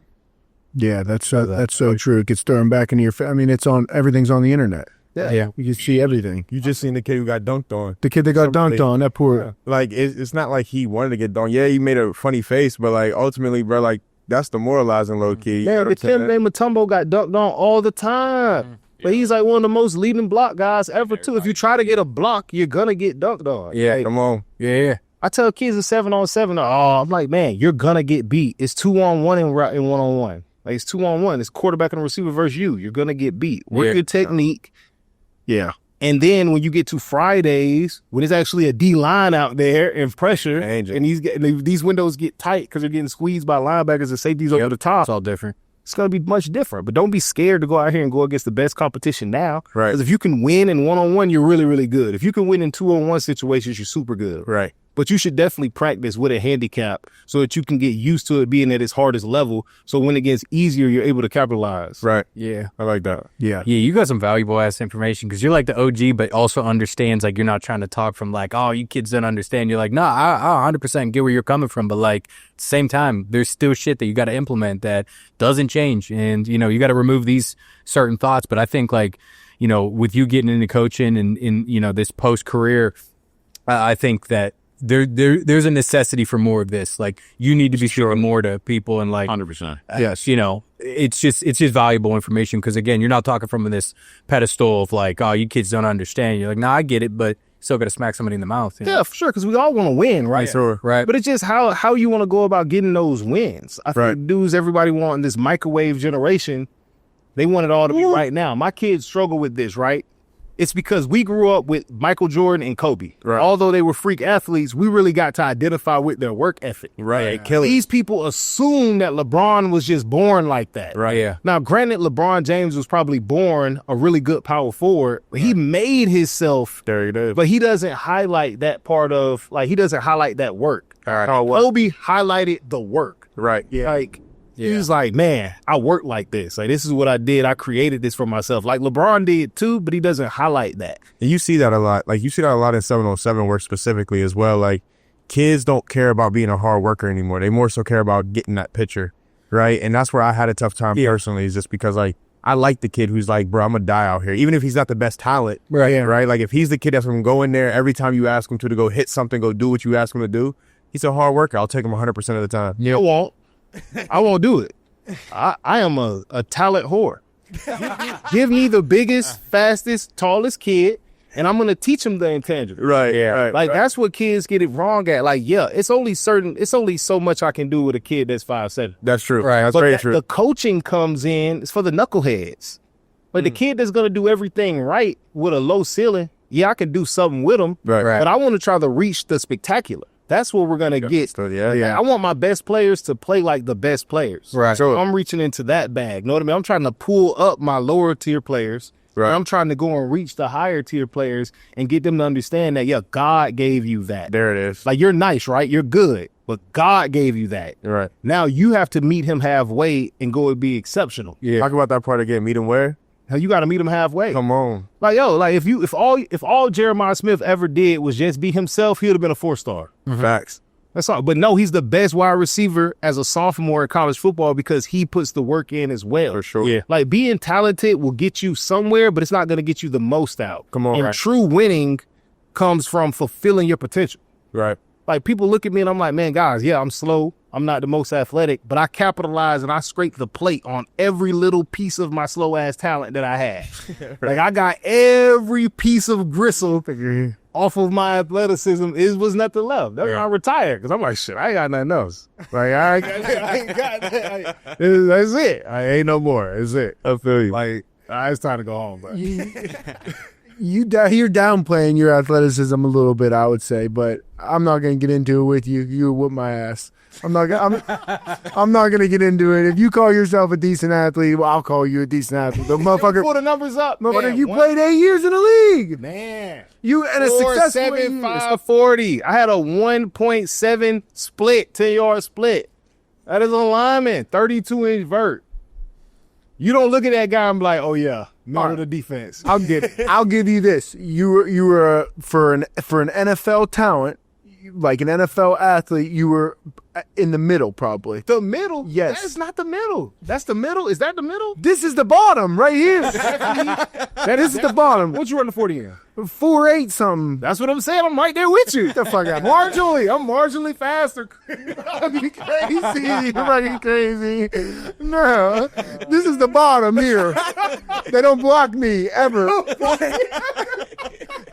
Yeah, that's so true. It gets thrown back into your face. I mean, everything's on the internet. Yeah. You can see everything. You just seen the kid who got dunked on. The kid that got dunked on, that poor. Like, it's not like he wanted to get dunked. Yeah, he made a funny face, but like ultimately, bro, like that's demoralizing low key. Man, the kid named Matumbo got dunked on all the time. But he's like one of the most leading block guys ever, too. If you try to get a block, you're going to get dunked on. Yeah. Like, Come on. Yeah. I tell kids it's 7-on-7. Oh, I'm like, man, you're going to get beat. It's 2-on-1 and 1-on-1. Like, it's 2-on-1. It's quarterback and receiver versus you. You're going to get beat. Work your technique. Yeah. And then when you get to Fridays, when it's actually a D-line out there and pressure, and these windows get tight because they're getting squeezed by linebackers and safeties over the top, It's all different. it's going to be much different. But don't be scared to go out here and go against the best competition now. Right. Because if you can win in 1-on-1, you're really, really good. If you can win in 2-on-1 situations, you're super good. Right. But you should definitely practice with a handicap so that you can get used to it being at its hardest level. So when it gets easier, you're able to capitalize. Right. Yeah. I like that. Yeah. Yeah, you got some valuable ass information because you're like the OG, but also understands, like, you're not trying to talk from like, oh, you kids don't understand. You're like, nah, I 100% get where you're coming from. But like, at the same time, there's still shit that you got to implement that doesn't change. And, you know, you got to remove these certain thoughts. But I think, like, you know, with you getting into coaching and in, you know, this post career, I think that there's a necessity for more of this. Like, you need to be showing more to people and like 100%. Yes. you know, it's just valuable information because again, you're not talking from this pedestal of like, oh, you kids don't understand. You're like, nah, I get it, but still got to smack somebody in the mouth. You know? Yeah, for sure, because we all want to win, right? Sure. Right. But it's just how you want to go about getting those wins. I think dudes, everybody wanting this microwave generation, they want it all to be right now. My kids struggle with this, right? It's because we grew up with Michael Jordan and Kobe. Right. Although they were freak athletes, we really got to identify with their work ethic. Right. These people assume that LeBron was just born like that. Right. Yeah. Now, granted, LeBron James was probably born a really good power forward, but he made himself. There it is. But he doesn't highlight that part of, like, he doesn't highlight that work. All right. Kobe highlighted the work. Right. Yeah. Like, he was like, man, I work like this. Like, this is what I did. I created this for myself. Like LeBron did too, but he doesn't highlight that. And you see that a lot. Like, you see that a lot in 7-on-7 work specifically as well. Like, kids don't care about being a hard worker anymore. They more so care about getting that picture, right? And that's where I had a tough time personally, is just because, like, I like the kid who's like, bro, I'm going to die out here. Even if he's not the best talent, right? Like, if he's the kid that's going to go in there every time you ask him to go hit something, go do what you ask him to do, he's a hard worker. I'll take him 100% of the time. I won't do it. I am a talent whore. Give me the biggest, fastest, tallest kid, and I'm going to teach him the intangible. Right. Yeah. Right. Like, that's what kids get it wrong at. Like, yeah, it's only so much I can do with a kid that's 5'7". That's true. Right. That's But very true. the coaching comes in, it's for the knuckleheads. But the kid that's going to do everything right with a low ceiling, yeah, I can do something with him. Right. But I want to try to reach the spectacular. That's what we're going to get. So, yeah. I want my best players to play like the best players. Right. So I'm reaching into that bag. Know what I mean? I'm trying to pull up my lower tier players. Right. I'm trying to go and reach the higher tier players and get them to understand that, yeah, God gave you that. There it is. Like, you're nice, right? You're good. But God gave you that. Right. Now you have to meet him halfway and go and be exceptional. Yeah. Talk about that part again. Meet him where? Hell, you got to meet him halfway. Come on. Like, yo, like if all Jeremiah Smith ever did was just be himself, he would have been a 4-star. Facts. That's all. But no, he's the best wide receiver as a sophomore in college football because he puts the work in as well. For sure. Yeah. Like being talented will get you somewhere, but it's not going to get you the most out. Come on. And Right. true winning comes from fulfilling your potential. Right. Like people look at me and I'm like, man, guys, yeah, I'm slow. I'm not the most athletic, but I capitalize and I scrape the plate on every little piece of my slow ass talent that I had. Like I got every piece of gristle off of my athleticism. It was nothing left. That's when I retired because I'm like, shit, I ain't got nothing else. Like I ain't got that's it. I ain't no more. That's it. I feel you. Like it's time to go home. But. You're downplaying your athleticism a little bit, I would say, but I'm not going to get into it with you. You whoop my ass. I'm not going to get into it. If you call yourself a decent athlete, well, I'll call you a decent athlete. But motherfucker, Pull the numbers up. motherfucker, Man, you played 8 years in the league. Man. You and a successful 8 years. 4.75 I had a 1.7 split, 10-yard split. That is a lineman, 32-inch vert. You don't look at that guy and be like, oh yeah, none of the defense. I'll give you this. You were for an NFL talent, like an NFL athlete, you were in the middle probably. The middle? Yes. That's not the middle. That's the middle. Is that the middle? This is the bottom right here. That is the bottom. What you run the 40 in? 4.8 something. That's what I'm saying. I'm right there with you. Get the fuck out. Marginally. I'm marginally faster. You crazy. You're fucking crazy. No. This is the bottom here. They don't block me ever.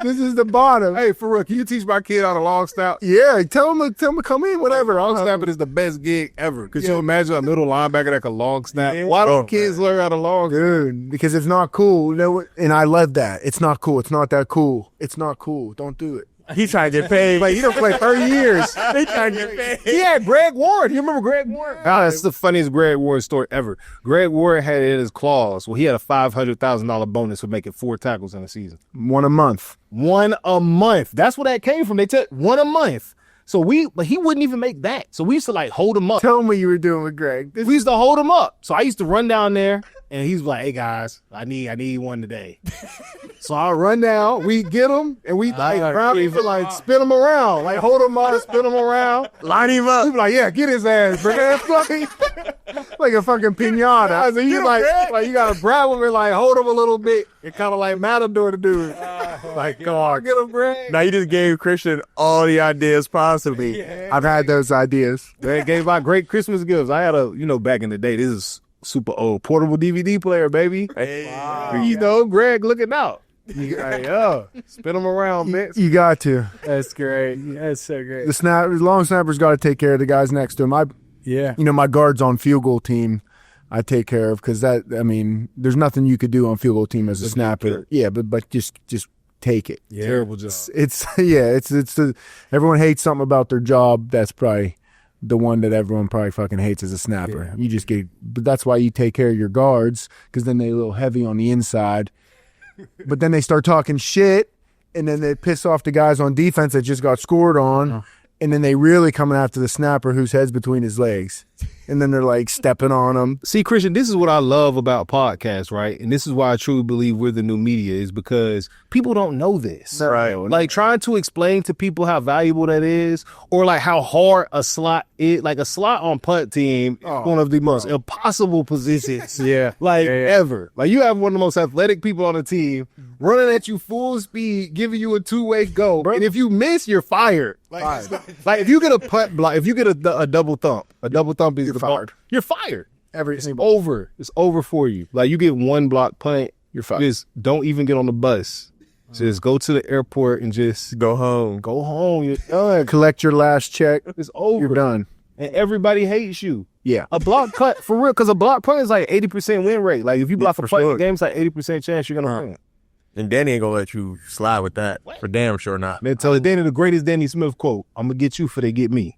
This is the bottom. Hey, for real, can you teach my kid how to long snap? Yeah, tell him to come in, whatever. Long snapping is the best gig ever. Could you imagine a middle linebacker that can long snap? Why don't kids learn how to long snap? Dude, because it's not cool. You know what? And I love that. It's not cool. It's not that cool. It's not cool. Don't do it. He's trying to get paid. Like, you don't play 30 years. They trying to get paid. He had Greg Ward. You remember Greg Ward? Oh, that's the funniest Greg Ward story ever. Greg Ward had it in his clause. Well, he had a $500,000 bonus for making 4 tackles in a season. One a month. 1 a month. That's where that came from. They took 1 a month. So but he wouldn't even make that. So we used to like hold him up. Tell him what you were doing with Greg. We used to hold him up. So I used to run down there and he's like, hey guys, I need one today. So I run down, we get him, and we like spin him around, like hold him up, spin him around, Line him up. we be like, yeah, get his ass, bro. Like a fucking pinata. So you like you gotta grab him and like hold him a little bit and kind of like Matador to do it. Like, come on, get him, Greg. Now you just gave Christian all the ideas possibly. I've had those ideas. They gave out great Christmas gifts. I had back in the day, this is super old portable DVD player, baby. Hey. Wow. Greg looking out. Spin them around, bitch. You got to. That's great. That's so great. The long snapper's got to take care of the guys next to him. My guards on field goal team, I take care of because there's nothing you could do on field goal team as a snapper. Yeah, but just take it. Yeah. Terrible job. It's everyone hates something about their job. That's probably the one that everyone probably fucking hates as a snapper. Yeah. You just but that's why you take care of your guards because then they're a little heavy on the inside. But then they start talking shit, and then they piss off the guys on defense that just got scored on, and then they really coming after the snapper whose head's between his legs. And then they're like stepping on him. See, Christian, this is what I love about podcasts, right? And this is why I truly believe we're the new media is because people don't know this. Right. Like trying to explain to people how valuable that is or like how hard a slot is. Like a slot on punt team is one of the most impossible positions. Ever. Like you have one of the most athletic people on the team running at you full speed, giving you a two-way go. Bro. And if you miss, you're fired. Like if you get a punt block, if you get a double thump is fired. You're fired. It's over. It's over for you. Like you get one block punt, you're fired. Just don't even get on the bus. Just go to the airport and just go home. Go home. You're done. Collect your last check. It's over. You're done. And everybody hates you. Yeah. A block punt, for real, because a block punt is like 80% win rate. Like if you block a punt in the game, it's like 80% chance you're going to win. And Danny ain't gonna let you slide with that. For damn sure not. Man, tell Danny the greatest Danny Smith quote, I'm gonna get you for they get me.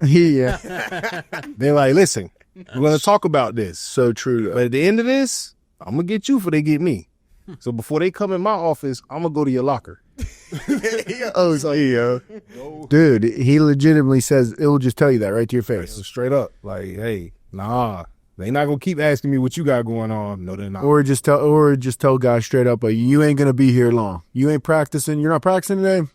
Yeah. They're like, listen, we're gonna talk about this. So true. But at the end of this, I'm gonna get you for they get me. So before they come in my office, I'm gonna go to your locker. Dude, he legitimately says it'll just tell you that right to your face. So straight up. Like, hey, nah. They not gonna keep asking me what you got going on. No, they're not. Or just tell guys straight up, like, you ain't gonna be here long. You ain't practicing. You're not practicing today.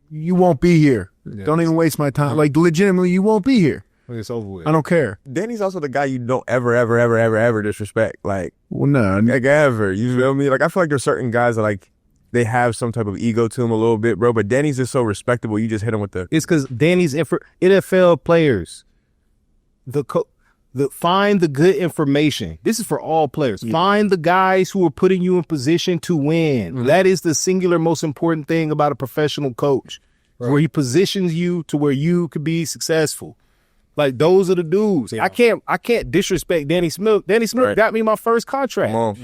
You won't be here. Don't even waste my time. Like, legitimately, you won't be here. It's over with. I don't care. Danny's also the guy you don't ever disrespect. Like, Well, no. like ever. You feel me? Like, I feel like there's certain guys that like they have some type of ego to him a little bit, bro. But Danny's just so respectable. You just hit him with the. It's because Danny's NFL players. Find the good information. This is for all players. Yeah. Find the guys who are putting you in position to win. Mm-hmm. That is the singular most important thing about a professional coach, where he positions you to where you could be successful. Like, those are the dudes. Yeah. I can't disrespect Danny Smith. Danny Smith got me my first contract.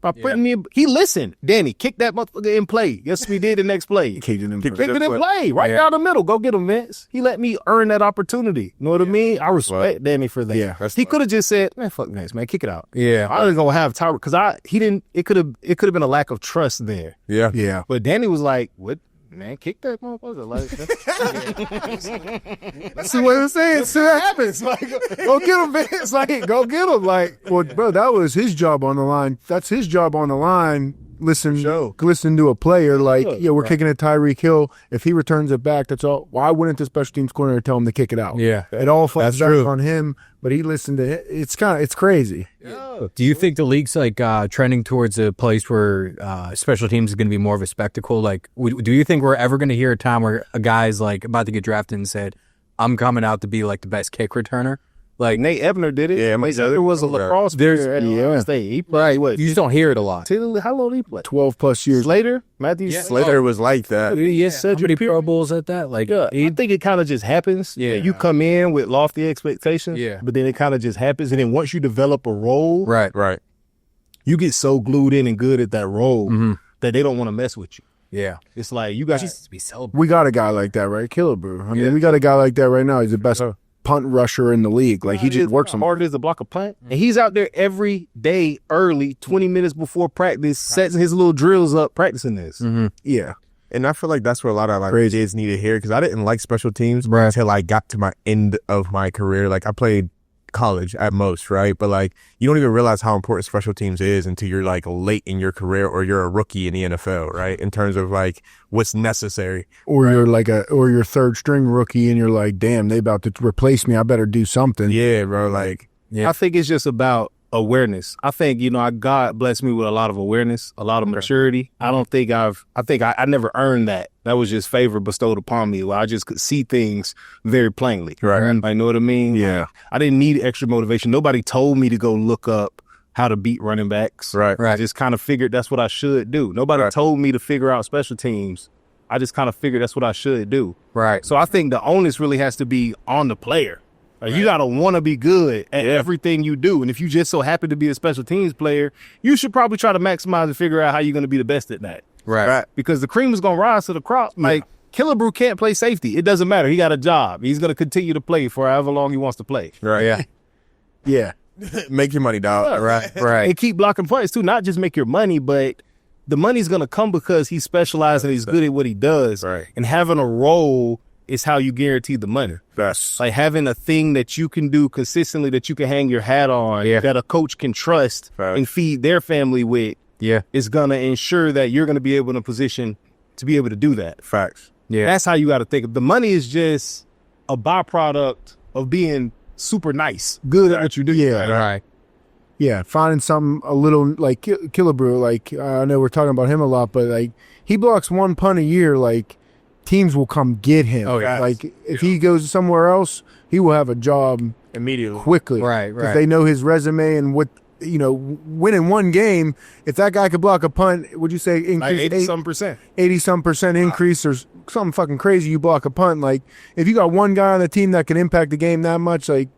By putting me, he listened. Danny, kick that motherfucker in play. Yes, we did the next play. Kicked it in play. Right down the middle. Go get him, Vince. He let me earn that opportunity. You know what I mean? I respect Danny for that. Yeah, he could have just said, man, fuck Vince, man, kick it out. Yeah. I was gonna have Tyreek because it could have been a lack of trust there. Yeah. Yeah. But Danny was like, what? Man, kick that motherfucker. Like, that's the way I'm saying. So that happens. Like, go get him, Vince. Like, go get him. Like, well, bro, that was his job on the line. That's his job on the line. Listen to a player like, we're kicking at Tyreek Hill. If he returns it back, that's all. Why wouldn't the special teams coordinator tell him to kick it out? Yeah, it all falls back on him. But he listened to it. It's crazy. Yeah. Do you think the league's like trending towards a place where special teams is going to be more of a spectacle? Like, do you think we're ever going to hear a time where a guy's like about to get drafted and said, "I'm coming out to be like the best kick returner"? Like Nate Ebner did it. Yeah, there was a lacrosse player at Ohio State. He played what? You just don't hear it a lot. How long did he play? 12 plus years. Matthew Slater was like that. How many Pro Bowls at that? Like, I think it kind of just happens. Yeah, you come in with lofty expectations. Yeah, but then it kind of just happens, and then once you develop a role, right, you get so glued in and good at that role that they don't want to mess with you. Yeah, it's like you got to be celebrated. We got a guy like that, right? Killebrew. I mean, we got a guy like that right now. He's the best punt rusher in the league. Like, he just works hard as a block of punt. And he's out there every day early, 20 minutes before practice, setting his little drills up, practicing this. Mm-hmm. Yeah. And I feel like that's what a lot of like kids need to hear, because I didn't like special teams until I got to my end of my career. Like, I played college at most, right? But like, you don't even realize how important special teams is until you're like late in your career, or you're a rookie in the NFL, right? In terms of like what's necessary. Or you're like your third string rookie and you're like, damn, they about to replace me. I better do something. Yeah, bro. Like, I think it's just about awareness. I think, God blessed me with a lot of awareness, a lot of maturity. I never earned that. That was just favor bestowed upon me, where I just could see things very plainly. Right. I know what I mean? Yeah. I didn't need extra motivation. Nobody told me to go look up how to beat running backs. Right. I just kind of figured that's what I should do. Nobody told me to figure out special teams. I just kind of figured that's what I should do. Right. So I think the onus really has to be on the player. Like, you got to want to be good at everything you do. And if you just so happen to be a special teams player, you should probably try to maximize and figure out how you're going to be the best at that. Right. Because the cream is going to rise to the crop. Like, Killebrew can't play safety. It doesn't matter. He got a job. He's going to continue to play for however long he wants to play. Right. Yeah. Yeah. Make your money, dog. Right. And keep blocking punts, too. Not just make your money, but the money's going to come because he's specialized and he's good at what he does. Right. And having a role is how you guarantee the money. That's like having a thing that you can do consistently, that you can hang your hat on, that a coach can trust and feed their family with. Yeah, is gonna ensure that you're gonna be able in a position to be able to do that. Facts. Yeah, that's how you got to think of the money. Is just a byproduct of being super nice, good at what you do. Yeah, right. Yeah, finding something a little like Killebrew. Like, I know we're talking about him a lot, but like, he blocks one punt a year. Like, teams will come get him. Oh, yeah. Like, if he goes somewhere else, he will have a job immediately, quickly. Right. Because they know his resume and what, winning one game. If that guy could block a punt, would you say increase 80-some% increase or something fucking crazy? You block a punt. Like, if you got one guy on the team that can impact the game that much, like,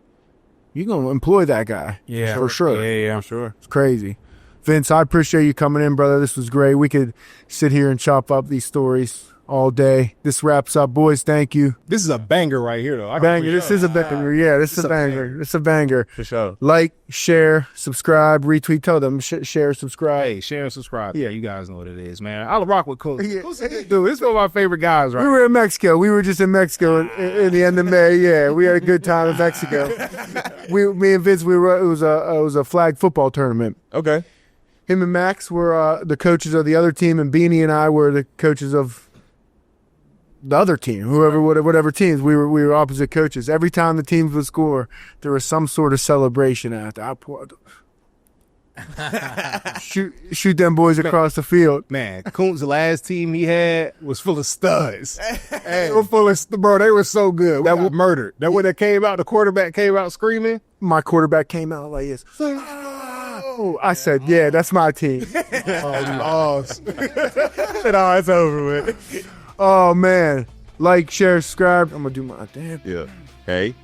you're gonna employ that guy. Yeah, for sure. Yeah, I'm sure. It's crazy. Vince, I appreciate you coming in, brother. This was great. We could sit here and chop up these stories all day. This wraps up, boys. Thank you. This is a banger right here, though. Banger. This is a banger. Yeah, this is a banger. It's a banger. For sure. Like, share, subscribe, retweet. Tell them share, subscribe. Hey, share and subscribe. Yeah, you guys know what it is, man. I'll rock with Coach. Dude, this is one of my favorite guys, right? We were in Mexico. We were just in Mexico in the end of May. Yeah, we had a good time in Mexico. Me and Vince, it was a flag football tournament. Okay. Him and Max were the coaches of the other team, and Beanie and I were the coaches of the other team, whatever teams. We were opposite coaches. Every time the teams would score, there was some sort of celebration after. Shoot them boys across the field. Man, Kuntz's last team he had was full of studs. They were full of, bro, they were so good. That was murdered. That when it came out, the quarterback came out screaming. My quarterback came out like this. Oh, I said, yeah, that's my team. Oh, it's over with. Oh, man. Like, share, subscribe. I'm going to do my damn. Yeah. Hey.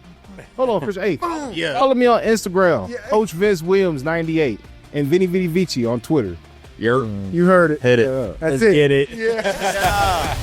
Hold on, Chris. Hey, follow me on Instagram, Coach Vince Williams 98, and Vinny Vici on Twitter. You heard it. Hit it. That's Let's it. get it. Yeah.